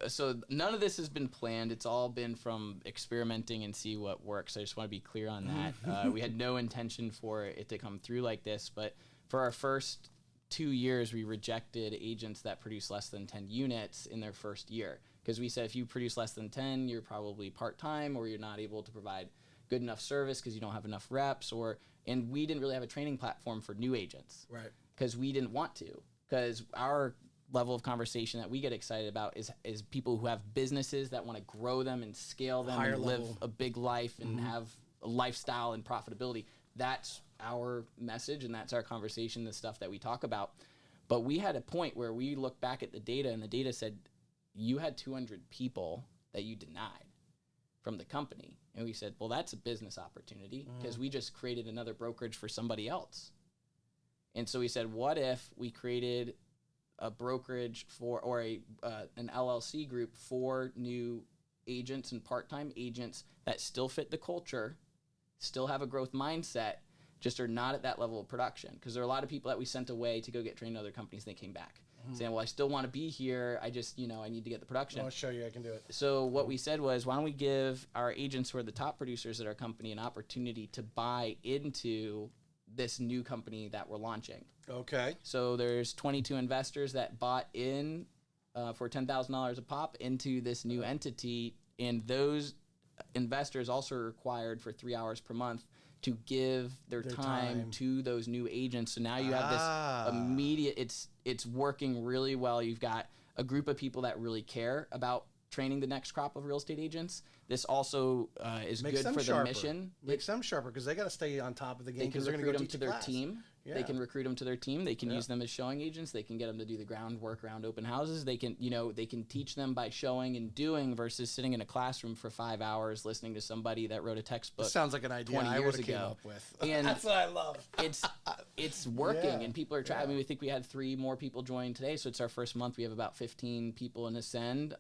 B: So none of this has been planned. It's all been from experimenting and see what works. I just want to be clear on that. We had no intention for it to come through like this, but for our first 2 years, we rejected agents that produce less than 10 units in their first year. Because we said if you produce less than 10, you're probably part-time or you're not able to provide good enough service because you don't have enough reps. And we didn't really have a training platform for new agents.
A: Right.
B: Because we didn't want to. Because our level of conversation that we get excited about is people who have businesses that want to grow them and scale them and live a big life and have a lifestyle and profitability. That's our message and that's our conversation, the stuff that we talk about. But we had a point where we looked back at the data and the data said you had 200 people that you denied from the company. And we said, well, that's a business opportunity because we just created another brokerage for somebody else. And so we said, what if we created a brokerage or an LLC group for new agents and part-time agents that still fit the culture, still have a growth mindset, just are not at that level of production. Because there are a lot of people that we sent away to go get trained in other companies, and they came back saying, well, I still want to be here. I just, I need to get the production.
A: I'll show you I can do it.
B: So what we said was, why don't we give our agents who are the top producers at our company an opportunity to buy into this new company that we're launching.
A: Okay.
B: So there's 22 investors that bought in for $10,000 a pop into this new entity, and those investors also are required for 3 hours per month to give their time to those new agents. So now you have this immediate, it's working really well. You've got a group of people that really care about training the next crop of real estate agents. This also is good for the mission.
A: Makes them sharper because they got to stay on top of the game because
B: they're
A: going to
B: recruit
A: go
B: them to their team. Yeah. They can recruit them to their team. They can use them as showing agents. They can get them to do the groundwork around open houses. They can, they can teach them by showing and doing versus sitting in a classroom for 5 hours listening to somebody that wrote a textbook.
A: Sounds like an idea
B: 20
A: I
B: years
A: would have
B: ago.
A: came up with.
B: And
A: that's what I love.
B: It's working, and people are trying. I mean, we think we had 3 more people join today, so it's our first month. We have about 15 people in Ascend.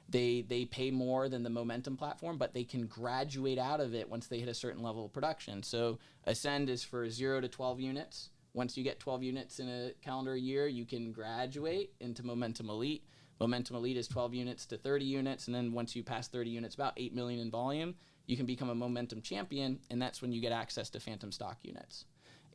B: They pay more than the Momentum platform, but they can graduate out of it once they hit a certain level of production. So Ascend is for 0 to 12 units. Once you get 12 units in a calendar year, you can graduate into Momentum Elite. Momentum Elite is 12 units to 30 units, and then once you pass 30 units, about 8 million in volume, you can become a Momentum Champion, and that's when you get access to phantom stock units.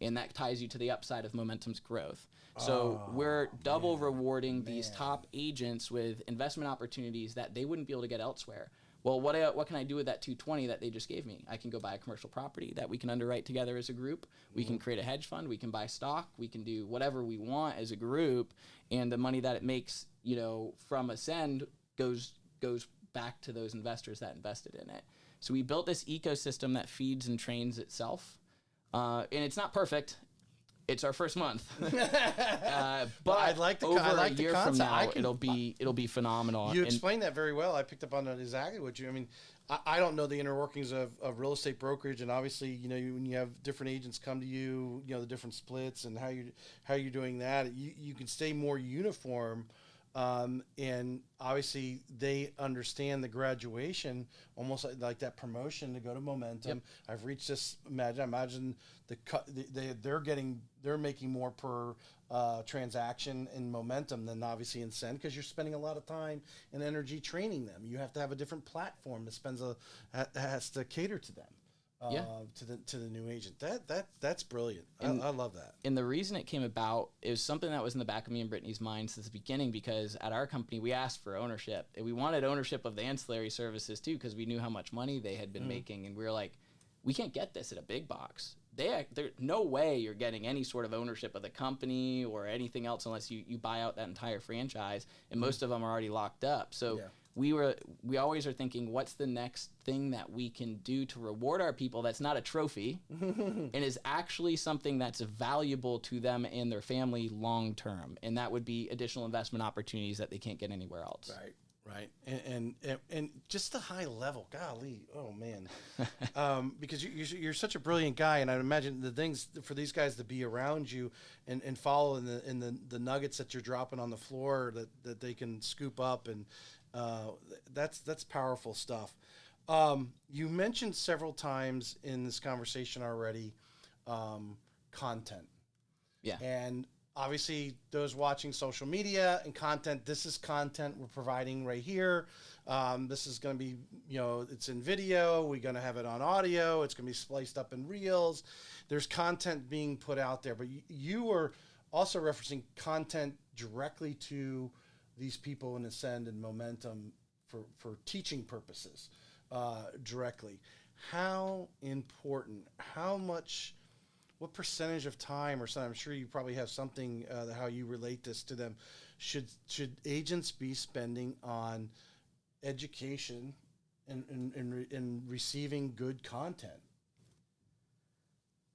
B: and that ties you to the upside of Momentum's growth. So we're double rewarding these top agents with investment opportunities that they wouldn't be able to get elsewhere. Well, what can I do with that 220 that they just gave me? I can go buy a commercial property that we can underwrite together as a group. We can create a hedge fund. We can buy stock. We can do whatever we want as a group, and the money that it makes, from Ascend goes back to those investors that invested in it. So we built this ecosystem that feeds and trains itself, and it's not perfect. It's our first month, but
A: I like the
B: over
A: I like
B: a
A: the
B: year
A: concept.
B: from now, it'll be phenomenal.
A: You explained that very well. I picked up on exactly what you. I mean, I don't know the inner workings of real estate brokerage, and obviously, when you have different agents come to you, the different splits and how you're doing that, you can stay more uniform. And obviously they understand the graduation, almost like that promotion to go to Momentum. Yep. I've reached this. Imagine they're making more per transaction in Momentum than obviously in Send, because you're spending a lot of time and energy training them. You have to have a different platform that has to cater to them. To the new agent. That's brilliant. I love that.
B: And the reason it came about is something that was in the back of me and Brittany's mind since the beginning, because at our company we asked for ownership, and we wanted ownership of the ancillary services too, because we knew how much money they had been making, and we were like, we can't get this at a big box. There's no way you're getting any sort of ownership of the company or anything else unless you buy out that entire franchise, and most of them are already locked up. So we always are thinking, what's the next thing that we can do to reward our people that's not a trophy and is actually something that's valuable to them and their family long term, and that would be additional investment opportunities that they can't get anywhere else.
A: Right. And just the high level, golly, oh man, because you're such a brilliant guy, and I imagine the things for these guys to be around you and follow in the nuggets that you're dropping on the floor that they can scoop up, and that's powerful stuff. You mentioned several times in this conversation already, content.
B: Yeah.
A: And obviously those watching social media and content, this is content we're providing right here. This is going to be, it's in video. We're going to have it on audio. It's going to be spliced up in reels. There's content being put out there, but you are also referencing content directly to these people in Ascend and Momentum for teaching purposes, directly. How important, what percentage of time or something, I'm sure you probably have something, how you relate this to them, should agents be spending on education and receiving good content?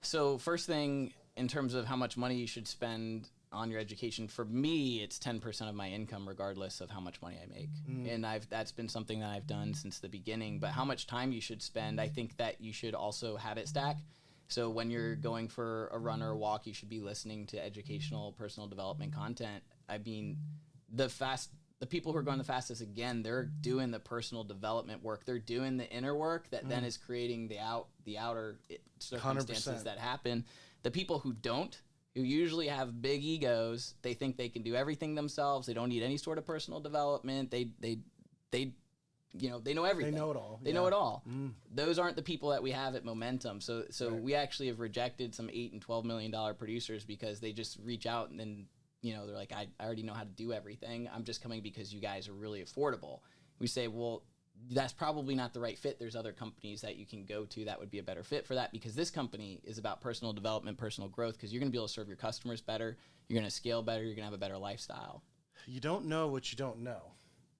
B: So first thing, in terms of how much money you should spend on your education, for me, it's 10% of my income, regardless of how much money I make. And that's been something that I've done since the beginning. But how much time you should spend, I think that you should also habit stack. So when you're going for a run or a walk, you should be listening to educational, personal development content. I mean, the people who are going the fastest, again, they're doing the personal development work. They're doing the inner work that then is creating the outer circumstances
A: 100%.
B: that happen. The people who don't, who usually have big egos, they think they can do everything themselves. They don't need any sort of personal development. They know everything.
A: They know it all.
B: They know it all. Those aren't the people that we have at Momentum. So right. We actually have rejected some $8 and $12 million producers because they just reach out and then, they're like, I already know how to do everything. I'm just coming because you guys are really affordable. We say, well, that's probably not the right fit. There's other companies that you can go to that would be a better fit for that, because this company is about personal development, personal growth, because you're going to be able to serve your customers better. You're going to scale better. You're going to have a better lifestyle.
A: You don't know what you don't know.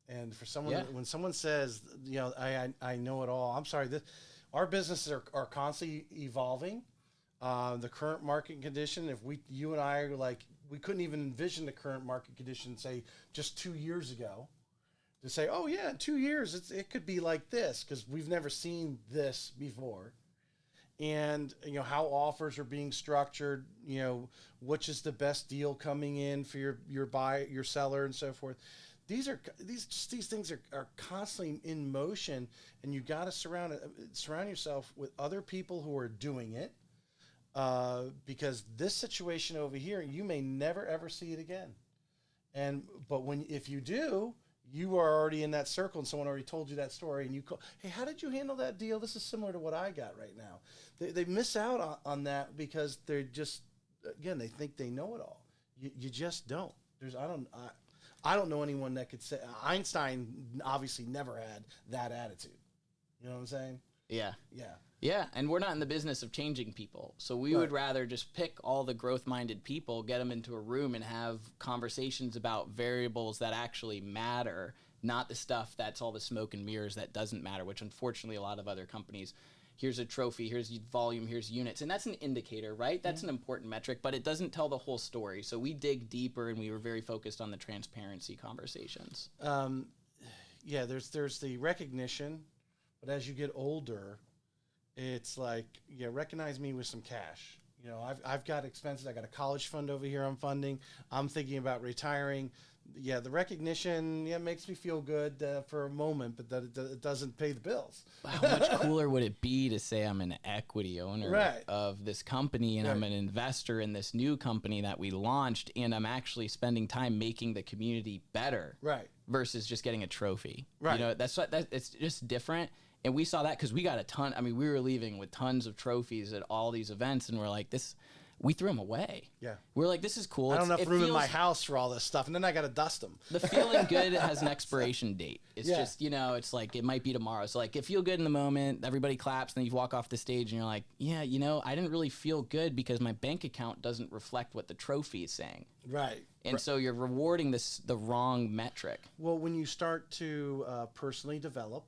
A: And for someone, when someone says, I know it all, I'm sorry, our businesses are constantly evolving. The current market condition, you and I are like, we couldn't even envision the current market condition, say, just 2 years ago, to say, oh yeah, in 2 years, it could be like this, because we've never seen this before. And, how offers are being structured, which is the best deal coming in for your buyer, your seller, and so forth. These things are constantly in motion, and you got to surround yourself with other people who are doing it, because this situation over here, you may never ever see it again. But if you do, you are already in that circle and someone already told you that story and you call, hey, how did you handle that deal? This is similar to what I got right now. They miss out on that because they're just, again, they think they know it all. You just don't. I don't know anyone that could say, Einstein obviously never had that attitude. You know what I'm saying?
B: Yeah.
A: Yeah.
B: Yeah, and we're not in the business of changing people. So we would rather just pick all the growth-minded people, get them into a room and have conversations about variables that actually matter, not the stuff that's all the smoke and mirrors that doesn't matter, which unfortunately a lot of other companies, here's a trophy, here's volume, here's units. And that's an indicator, right? That's an important metric, but it doesn't tell the whole story. So we dig deeper and we were very focused on the transparency conversations.
A: Yeah, there's the recognition, but as you get older, it's like, yeah, recognize me with some cash. You know, I've got expenses. I got a college fund over here I'm funding. I'm thinking about retiring. Yeah, the recognition, makes me feel good for a moment, but that it doesn't pay the bills.
B: How much cooler would it be to say I'm an equity owner of this company and I'm an investor in this new company that we launched and I'm actually spending time making the community better versus just getting a trophy. You know, it's just different. And we saw that because we got a ton. I mean, we were leaving with tons of trophies at all these events, and we're like, we threw them away. Yeah. We're like, this is cool.
A: I don't have enough room in my house for all this stuff, and then I got to dust them.
B: The feeling good has an expiration date. It's just, it's like, it might be tomorrow. So like, you feel good in the moment, everybody claps, and then you walk off the stage and you're like, yeah, I didn't really feel good because my bank account doesn't reflect what the trophy is saying.
A: Right.
B: And so you're rewarding the wrong metric.
A: Well, when you start to personally develop,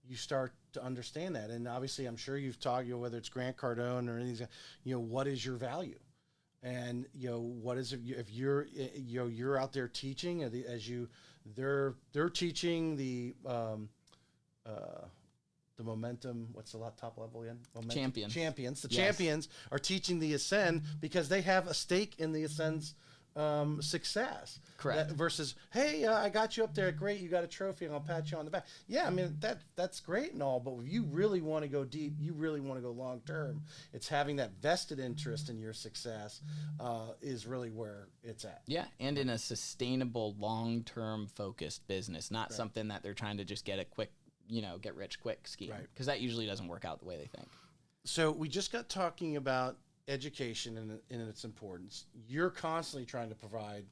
A: you start to understand that. And obviously, I'm sure you've talked, whether it's Grant Cardone or anything, what is your value? And, what is it, if you're, you're out there teaching they're teaching the Momentum, what's the top level again? Champions. The champions are teaching the Ascend because they have a stake in the Ascend's success.
B: Correct.
A: Versus, hey, I got you up there. Great, you got a trophy, and I'll pat you on the back. Yeah, I mean that's great and all, but if you really want to go deep, you really want to go long term. It's having that vested interest in your success is really where it's at.
B: Yeah, and in a sustainable, long term focused business, not something that they're trying to just get a quick, get rich quick scheme, because that usually doesn't work out the way they think.
A: So we just got talking about education and its importance. You're constantly trying to provide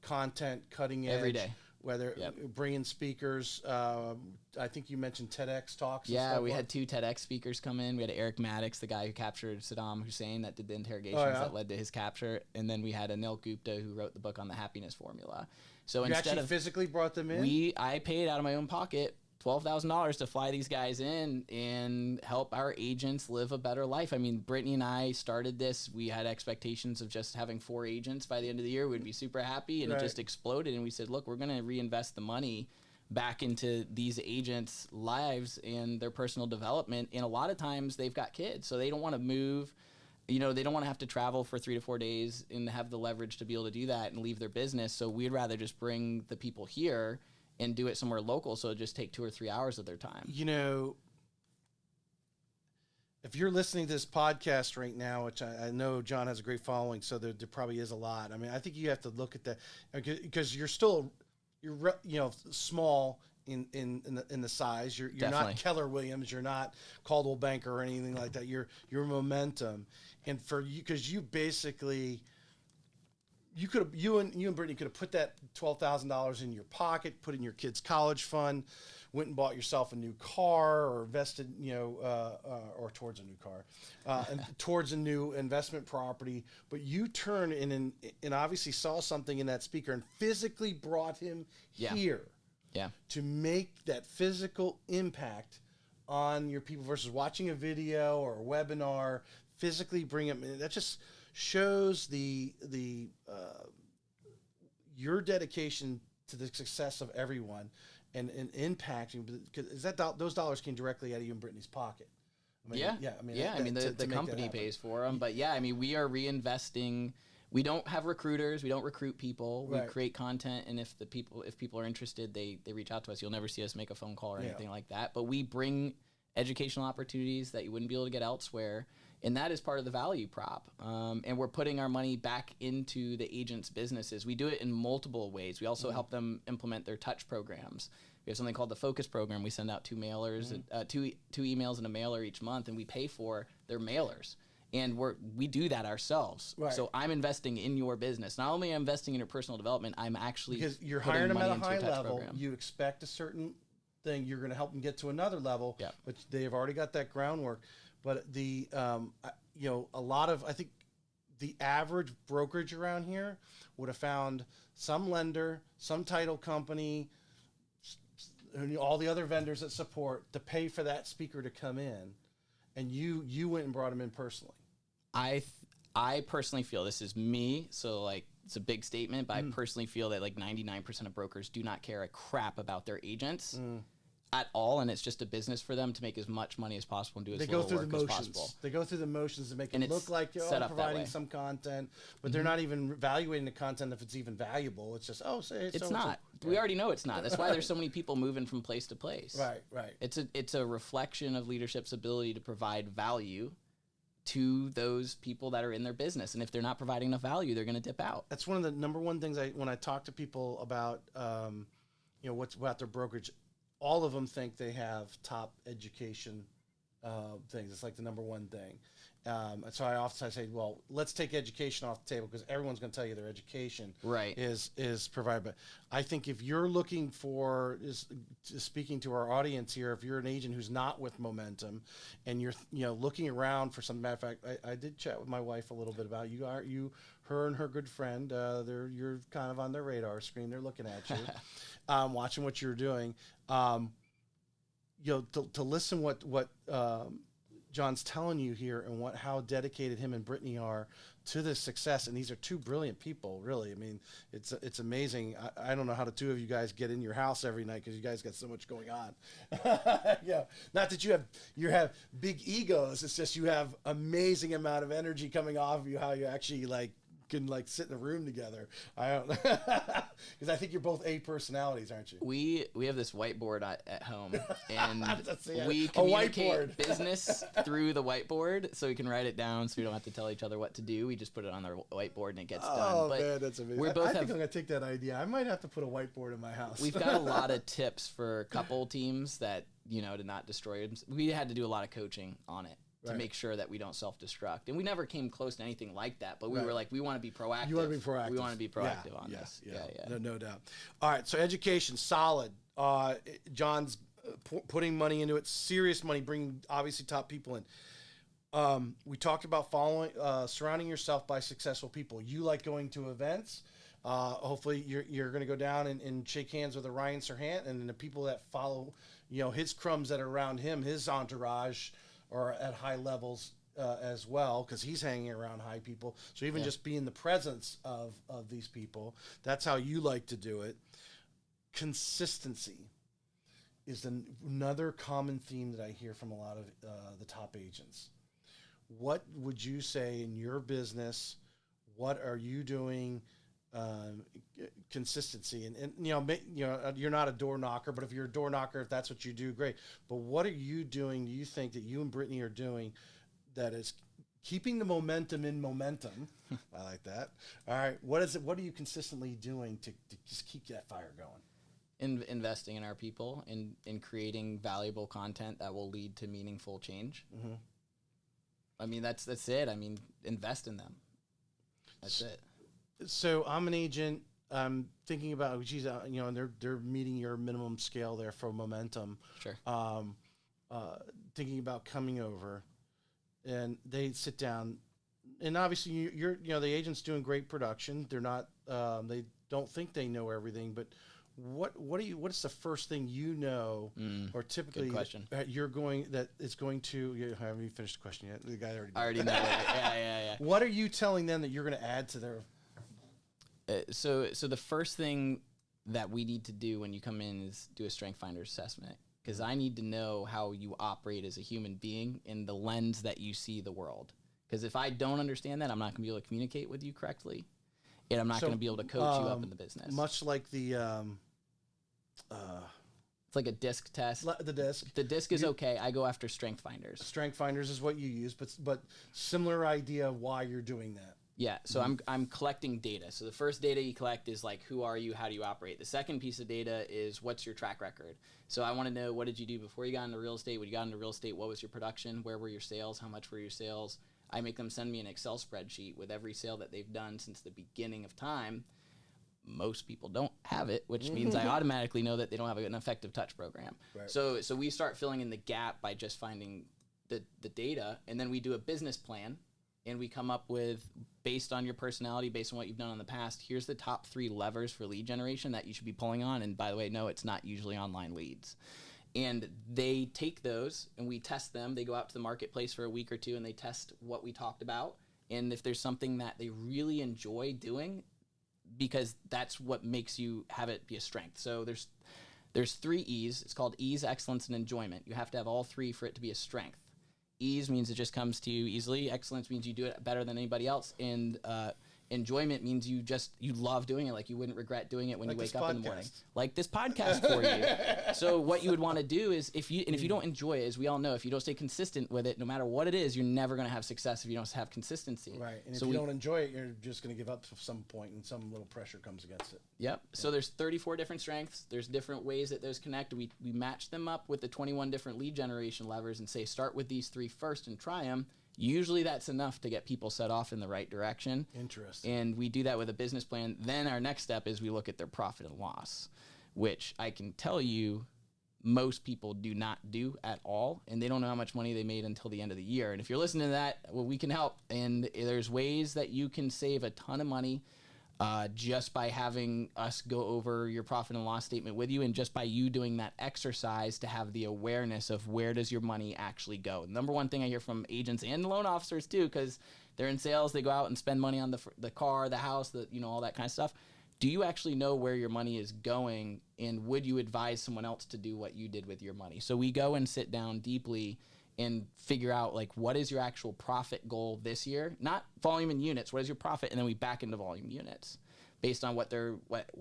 A: content, cutting edge,
B: every day.
A: Whether bringing speakers, I think you mentioned TEDx talks.
B: Yeah, we had 2 TEDx speakers come in. We had Eric Maddox, the guy who captured Saddam Hussein, that did the interrogations that led to his capture, and then we had Anil Gupta, who wrote the book on the happiness formula. So
A: you actually physically brought them in?
B: I paid out of my own pocket $12,000 to fly these guys in and help our agents live a better life. I mean, Brittany and I started this. We had expectations of just having 4 agents by the end of the year. We'd be super happy, and it just exploded. And we said, look, we're going to reinvest the money back into these agents' lives and their personal development. And a lot of times they've got kids, so they don't want to move. They don't want to have to travel for 3 to 4 days and have the leverage to be able to do that and leave their business. So we'd rather just bring the people here and do it somewhere local, so it just take 2 or 3 hours of their time.
A: If you're listening to this podcast right now, which I know Jon has a great following, so there probably is a lot. I mean, I think you have to look at that because you're small in the size. You're not Keller Williams. You're not Coldwell Banker or anything like that. You're Momentum, and for you, because you basically. You and Brittany could have put that $12,000 in your pocket, put in your kid's college fund, went and bought yourself a new car, or invested, or towards a new car, and towards a new investment property. But you turned in and obviously saw something in that speaker and physically brought him here, to make that physical impact on your people versus watching a video or a webinar. Physically bring them in. That just shows your dedication to the success of everyone and impacting, because those dollars came directly out of you and Brittany's pocket.
B: The company pays for them, but we are reinvesting. We don't have recruiters. We don't recruit people. We create content, and if people are interested, they reach out to us. You'll never see us make a phone call or anything like that. But we bring educational opportunities that you wouldn't be able to get elsewhere. And that is part of the value prop. And we're putting our money back into the agents' businesses. We do it in multiple ways. We also help them implement their touch programs. We have something called the Focus Program. We send out two mailers, two emails and a mailer each month, and we pay for their mailers. And we do that ourselves.
A: Right.
B: So I'm investing in your business. Not only am I investing in your personal development, I'm actually
A: because you're
B: putting
A: hiring them
B: money
A: at a
B: into
A: high
B: your touch
A: level.
B: program.
A: You expect a certain thing. You're going to help them get to another level,
B: Yep.
A: but they have already got that groundwork. But a lot of, I think the average brokerage around here would have found some lender, some title company, and all the other vendors that support to pay for that speaker to come in, and you went and brought him in personally.
B: I personally feel, this is me, so like it's a big statement, but I personally feel that like 99% of brokers do not care a crap about their agents at all, and it's just a business for them to make as much money as possible and do as little work as possible.
A: They go through the motions to make
B: And
A: it look
B: it's
A: like you're
B: set up that
A: providing
B: way.
A: some content, but they're not even evaluating the content if it's even valuable. It's just,
B: It's not. We already know it's not. That's why there's so many people moving from place to place.
A: Right.
B: It's a reflection of leadership's ability to provide value to those people that are in their business. And if they're not providing enough value, they're going to dip out.
A: That's one of the number one things when I talk to people about, what's about their brokerage, all of them think they have top education things. It's like the number one thing. And so I often say, well, let's take education off the table because everyone's going to tell you their education is provided. But I think if you're looking for, speaking to our audience here, if you're an agent who's not with Momentum and you're looking around for some, matter of fact, I did chat with my wife a little bit about her and her good friend. You're kind of on their radar screen. They're looking at you, watching what you're doing. To listen what Jon's telling you here and how dedicated him and Brittany are to this success. And these are two brilliant people, really. I mean, it's amazing. I don't know how the two of you guys get in your house every night because you guys got so much going on. Yeah. Not that you have big egos. It's just you have amazing amount of energy coming off of you, how you actually can sit in a room together. I don't because I think you're both A personalities, aren't you?
B: We have this whiteboard at home, and
A: Yeah.
B: we communicate business through the whiteboard, so we can write it down, so we don't have to tell each other what to do. We just put it on our whiteboard, and it gets done.
A: Oh
B: but
A: man, that's amazing. I think I'm gonna take that idea. I might have to put a whiteboard in my house.
B: We've got a lot of tips for couple teams that to not destroy them. We had to do a lot of coaching on it to make sure that we don't self-destruct. And we never came close to anything like that, but we were like, we want to be proactive.
A: You want to be proactive.
B: We want to be proactive on this. Yeah.
A: No doubt. All right, so education, solid. Jon's putting money into it, serious money, bringing obviously top people in. We talked about surrounding yourself by successful people. You like going to events. Hopefully you're going to go down and shake hands with a Ryan Serhant and the people that follow, his crumbs that are around him, his entourage, or at high levels as well, because he's hanging around high people. So even just being the presence of these people, that's how you like to do it. Consistency is another common theme that I hear from a lot of the top agents. What would you say in your business? What are you doing? Consistency and you're not a door knocker, but if you're a door knocker, if that's what you do, great. But what are you doing? Do you think that you and Brittany are doing that is keeping the momentum in momentum? I like that. All right. What are you consistently doing to just keep that fire going?
B: Investing in our people and creating valuable content that will lead to meaningful change. Mm-hmm. I mean, that's it. I mean, invest in them. That's it.
A: So I'm an agent. I'm thinking about, and they're meeting your minimum scale there for Momentum.
B: Sure.
A: Thinking about coming over, and they sit down, and obviously you're the agent's doing great production. They're not. They don't think they know everything, but what's the first thing or typically you're going that it's going to? You haven't even finished the question yet. The guy
B: already know. Yeah.
A: What are you telling them that you're going to add to their?
B: So the first thing that we need to do when you come in is do a strength finder assessment, because I need to know how you operate as a human being in the lens that you see the world. Because if I don't understand that, I'm not going to be able to communicate with you correctly, and I'm not going to be able to coach you up in the business.
A: Much like the
B: It's like a disc test.
A: The disc.
B: The disc is okay. I go after strength finders.
A: Strength finders is what you use, but similar idea of why you're doing that.
B: Yeah, so I'm collecting data. So the first data you collect is like, who are you, how do you operate? The second piece of data is what's your track record. So I want to know, what did you do before you got into real estate? When you got into real estate, what was your production? Where were your sales? How much were your sales? I make them send me an Excel spreadsheet with every sale that they've done since the beginning of time. Most people don't have it, which means I automatically know that they don't have an effective touch program. Right. So we start filling in the gap by just finding the data, and then we do a business plan, and we come up with, based on your personality, based on what you've done in the past, here's the top 3 levers for lead generation that you should be pulling on. And by the way, no, it's not usually online leads. And they take those and we test them. They go out to the marketplace for a week or 2 and they test what we talked about. And if there's something that they really enjoy doing, because that's what makes you have it be a strength. So there's 3 E's. It's called ease, excellence, and enjoyment. You have to have all 3 for it to be a strength. Ease means it just comes to you easily. Excellence means you do it better than anybody else. And enjoyment means you love doing it. Like you wouldn't regret doing it when you wake up in the morning. Like this podcast for you. So what you would want to do is if you don't enjoy it, as we all know, if you don't stay consistent with it, no matter what it is, you're never going to have success if you don't have consistency.
A: Right. And if you don't enjoy it, you're just going to give up at some point and some little pressure comes against it.
B: Yep. So there's 34 different strengths. There's different ways that those connect. We match them up with the 21 different lead generation levers and say, start with these 3 first and try them. Usually that's enough to get people set off in the right direction.
A: Interesting.
B: And we do that with a business plan. Then our next step is we look at their profit and loss, which I can tell you most people do not do at all. And they don't know how much money they made until the end of the year. And if you're listening to that, well, we can help. And there's ways that you can save a ton of money just by having us go over your profit and loss statement with you, and just by you doing that exercise to have the awareness of where does your money actually go. The number one thing I hear from agents and loan officers too, because they're in sales, they go out and spend money on the car, the house, all that kind of stuff. Do you actually know where your money is going, and would you advise someone else to do what you did with your money? So we go and sit down deeply and figure out, like, what is your actual profit goal this year? Not volume in units. What is your profit? And then we back into volume units based on what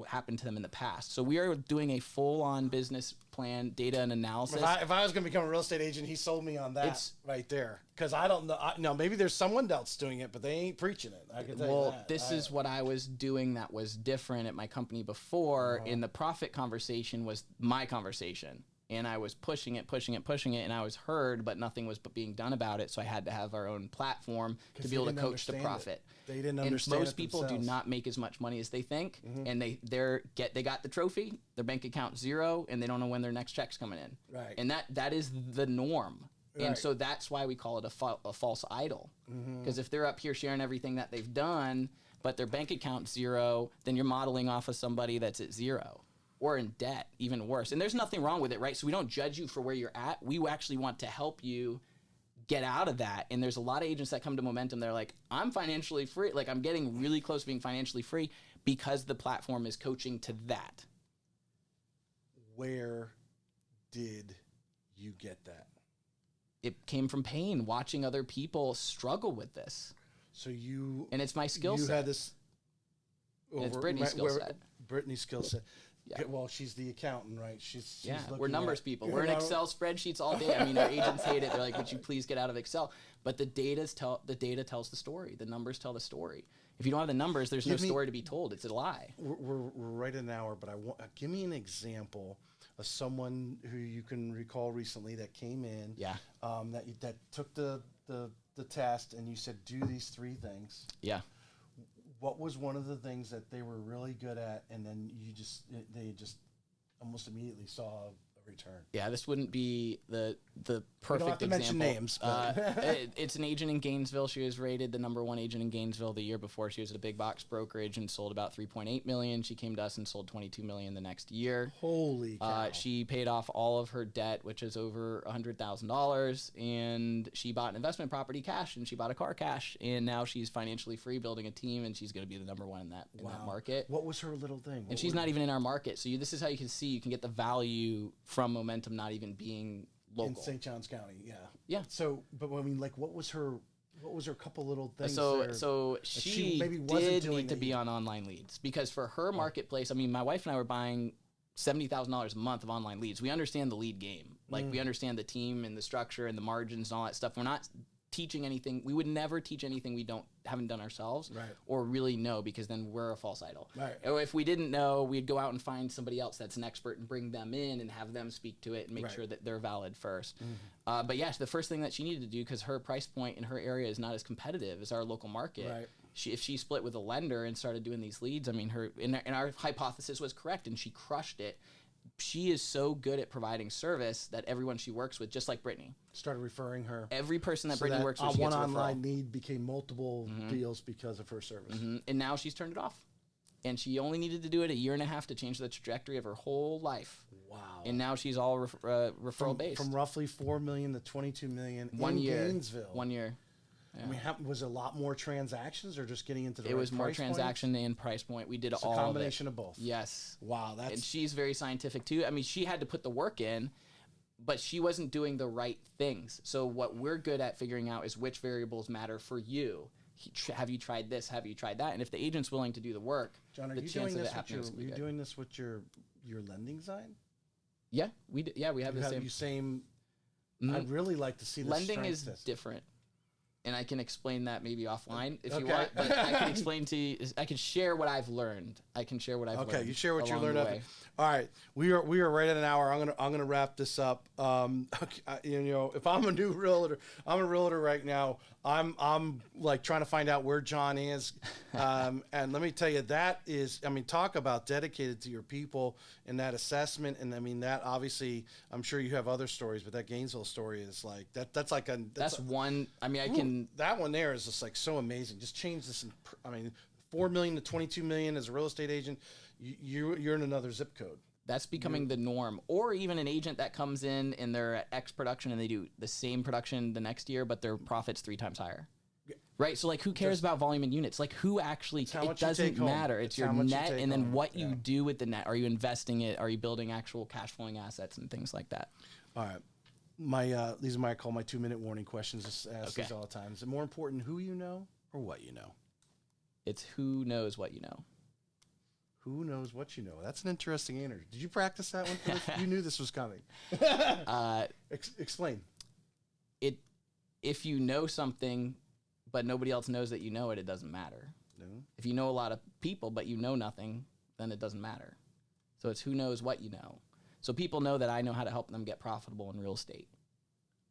B: happened to them in the past. So we are doing a full-on business plan, data and analysis.
A: If I was going to become a real estate agent, he sold me on that right there. Because I don't know. No, maybe there's someone else doing it, but they ain't preaching it. I can tell you that.
B: This is what I was doing that was different at my company before. And the profit conversation was my conversation. And I was pushing it, and I was heard, but nothing was being done about it. So I had to have our own platform to be able to coach the profit.
A: They didn't understand.
B: And most people do not make as much money as they think, and they got the trophy, their bank account 0, and they don't know when their next check's coming in.
A: Right.
B: And that is the norm.
A: Right.
B: And so that's why we call it a false idol. Because if they're up here sharing everything that they've done, but their bank account's 0, then you're modeling off of somebody that's at 0. Or in debt, even worse. And there's nothing wrong with it, right? So we don't judge you for where you're at. We actually want to help you get out of that. And there's a lot of agents that come to Momentum, they're like, I'm financially free. Like, I'm getting really close to being financially free because the platform is coaching to that.
A: Where did you get that?
B: It came from pain, watching other people struggle with this.
A: So you...
B: And it's my skill set.
A: You had this...
B: It's Brittany's skill set.
A: Brittany's skill set.
B: Yeah.
A: Well, she's the accountant, right? She's
B: we're numbers people. We're in Excel spreadsheets all day. I mean, our agents hate it. They're like, would you please get out of Excel? But the data tells the story. The numbers tell the story. If you don't have the numbers, there's no story to be told. It's a lie.
A: We're right at an hour, but give me an example of someone who you can recall recently that came in.
B: Yeah.
A: That took the test, and you said, do these 3 things.
B: Yeah.
A: What was one of the things that they were really good at, and then they just almost immediately saw a return?
B: Yeah, this wouldn't be the perfect
A: we don't have to
B: example.
A: Mention names, but
B: it's an agent in Gainesville. She was rated the #1 agent in Gainesville the year before. She was at a big box brokerage and sold about $3.8 million. She came to us and sold $22 million the next year.
A: Holy cow!
B: She paid off all of her debt, which is over $100,000, and she bought an investment property cash, and she bought a car cash, and now she's financially free, building a team, and she's going to be the #1 in that market.
A: What was her little thing?
B: And she's not even in our market. So this is how you can see you can get the value from Momentum not even being local.
A: In St. Johns County, yeah.
B: Yeah.
A: So, but I mean, like, what was her couple little things?
B: So she
A: maybe
B: did need to be on online leads, because for her marketplace, I mean, my wife and I were buying $70,000 a month of online leads. We understand the lead game. Like we understand the team and the structure and the margins and all that stuff. We're not teaching anything. We would never teach anything we haven't done ourselves or really know, because then we're a false idol.
A: Right.
B: Or if we didn't know, we'd go out and find somebody else that's an expert and bring them in and have them speak to it and make sure that they're valid first. But yes, the first thing that she needed to do, because her price point in her area is not as competitive as our local market.
A: Right.
B: If she split with a lender and started doing these leads, I mean, and our hypothesis was correct, and she crushed it. She is so good at providing service that everyone she works with, just like Brittany,
A: started referring her.
B: Every person that Brittany works with, she
A: one
B: gets a
A: online
B: referral.
A: need became multiple deals because of her service.
B: And now she's turned it off. And she only needed to do it 1.5 years to change the trajectory of her whole life.
A: Wow.
B: And now she's all referral based.
A: From roughly $4 million to $22 million
B: One
A: in
B: year.
A: Gainesville.
B: 1 year. Yeah.
A: I mean, was it a lot more transactions or just getting into the
B: It
A: right
B: was more
A: price
B: transaction and price point. We did
A: points?
B: all
A: A combination of both.
B: Yes.
A: Wow, that's...
B: And she's very scientific too. I mean, she had to put the work in, but she wasn't doing the right things. So what we're good at figuring out is which variables matter for you. Have you tried this? Have you tried that? And if the agent's willing to do the work,
A: John, are
B: the
A: you
B: chance
A: doing
B: of
A: this
B: it happening is
A: with doing this with your lending side?
B: Yeah, we have the same.
A: I'd really like to see the
B: Lending is different. And I can explain that maybe offline if you want. But I can explain to you. I can share what I've learned. learned.
A: Okay, you share what you learned.
B: All
A: right, we are right at an hour. I'm gonna wrap this up. If I'm a new realtor, I'm a realtor right now. I'm like trying to find out where Jon is, and let me tell you, that is, I mean, talk about dedicated to your people and that assessment. And I mean, that obviously, I'm sure you have other stories, but that Gainesville story is like that. That's
B: one. I mean,
A: that one there is just like so amazing. Just change this. I mean, $4 million to $22 million as a real estate agent. You're in another zip code.
B: That's becoming the norm. Or even an agent that comes in and they're at X production and they do the same production the next year, but their profit's 3 times higher. Right? So, like, who cares about volume and units? Like, who actually, it doesn't matter. It's your net and then what you do with the net. Are you investing it? Are you building actual cash flowing assets and things like that?
A: All right. These are I call my 2-minute warning questions. Just ask these all the time. Is it more important who you know or what you know?
B: It's who knows what you know.
A: Who knows what you know? That's an interesting answer. Did you practice that one? You knew this was coming. Explain.
B: If you know something, but nobody else knows that you know it, it doesn't matter.
A: No.
B: If you know a lot of people, but you know nothing, then it doesn't matter. So it's who knows what you know. So people know that I know how to help them get profitable in real estate.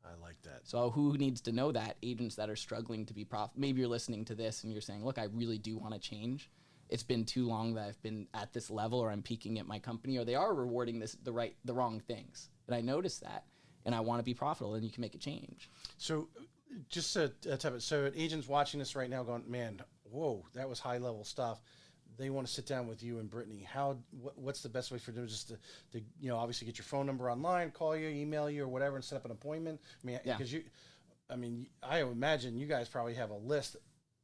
A: I like that.
B: So who needs to know that? Agents that are struggling to be profitable. Maybe you're listening to this and you're saying, look, I really do want to change. It's been too long that I've been at this level, or I'm peaking at my company, or they are rewarding the wrong things. And I notice that, and I want to be profitable, and you can make a change.
A: So just so agents watching this right now going, man, whoa, that was high level stuff. They want to sit down with you and Brittany. What's the best way for them just to obviously get your phone number online, call you, email you, or whatever, and set up an appointment? I mean, because I imagine you guys probably have a list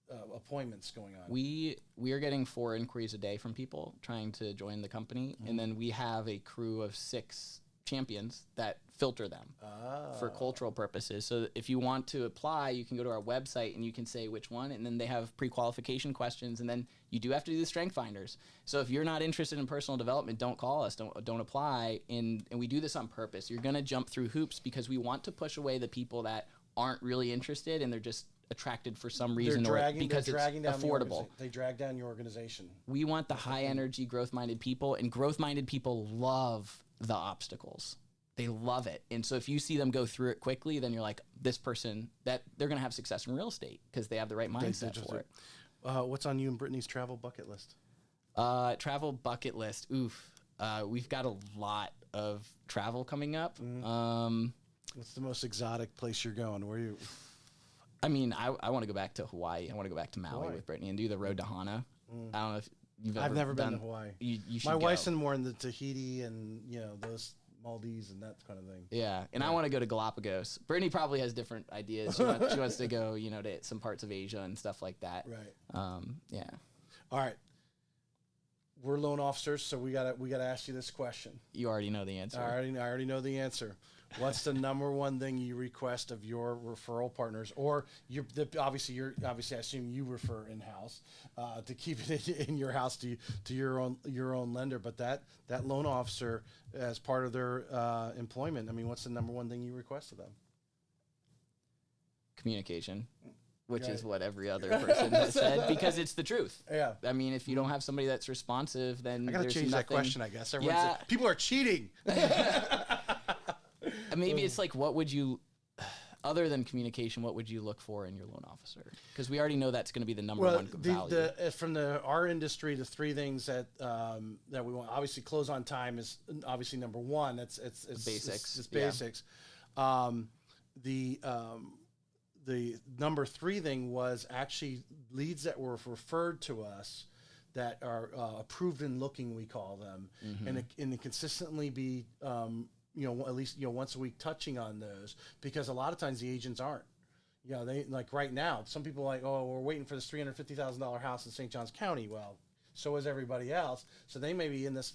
A: of appointments going on.
B: We are getting 4 inquiries a day from people trying to join the company, and then we have a crew of 6 champions that filter them for cultural purposes. So if you want to apply, you can go to our website and you can say which one, and then they have pre-qualification questions, and then you do have to do the strength finders. So if you're not interested in personal development, don't call us, don't apply, and we do this on purpose. You're going to jump through hoops because we want to push away the people that aren't really interested and they're just attracted for some reason because it's affordable.
A: They drag down your organization.
B: We want the high energy, growth-minded people, and growth-minded people love the obstacles. They love it. And so if you see them go through it quickly, then you're like, this person, that they're going to have success in real estate because they have the right mindset for it.
A: What's on you and Brittany's travel bucket list?
B: Travel bucket list. Oof. We've got a lot of travel coming up.
A: What's the most exotic place you're going? Where you?
B: I mean, I want to go back to Hawaii. I want to go back to Maui with Brittany and do the road to Hana. I don't know if you've ever
A: I've never been to Hawaii.
B: You should
A: My
B: go.
A: wife's in more in the Tahiti and those Maldives and that kind of thing.
B: Yeah, and I want to go to Galapagos. Brittany probably has different ideas. She wants to go, to some parts of Asia and stuff like that.
A: Right.
B: Yeah.
A: All right. we're loan officers, so we gotta ask you this question.
B: You already know the answer.
A: I already know the answer. What's the number one thing you request of your referral partners, or obviously I assume you refer in house to keep it in your house to your own lender, but that loan officer as part of their employment. I mean, what's the number one thing you request of them?
B: Communication. Which
A: Right.
B: is what every other person has said, because it's the truth.
A: Yeah.
B: I mean, if you don't have somebody that's responsive, then
A: I gotta
B: there's
A: change that
B: nothing.
A: question, I guess.
B: Yeah.
A: People are cheating.
B: Maybe it's like, what would you, other than communication, what would you look for in your loan officer? Because we already know that's going to be the number one value.
A: From our industry, the three things that we want, obviously close on time is obviously number one. It's
B: basics.
A: It's basics. The number three thing was actually leads that were referred to us that are approved and looking, we call them, and it consistently be at least once a week touching on those, because a lot of times the agents aren't. They like right now, some people are like, oh, we're waiting for this $350,000 house in St. Johns County. Well, so is everybody else. So they may be in this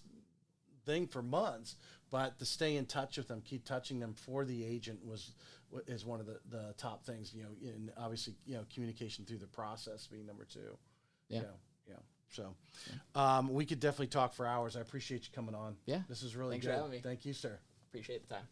A: thing for months, but to stay in touch with them, keep touching them for the agent is one of the top things, and obviously, communication through the process being number two.
B: Yeah.
A: So we could definitely talk for hours. I appreciate you coming on.
B: Yeah.
A: This is really
B: Thanks
A: good.
B: for having me.
A: Thank you, sir.
B: Appreciate the time.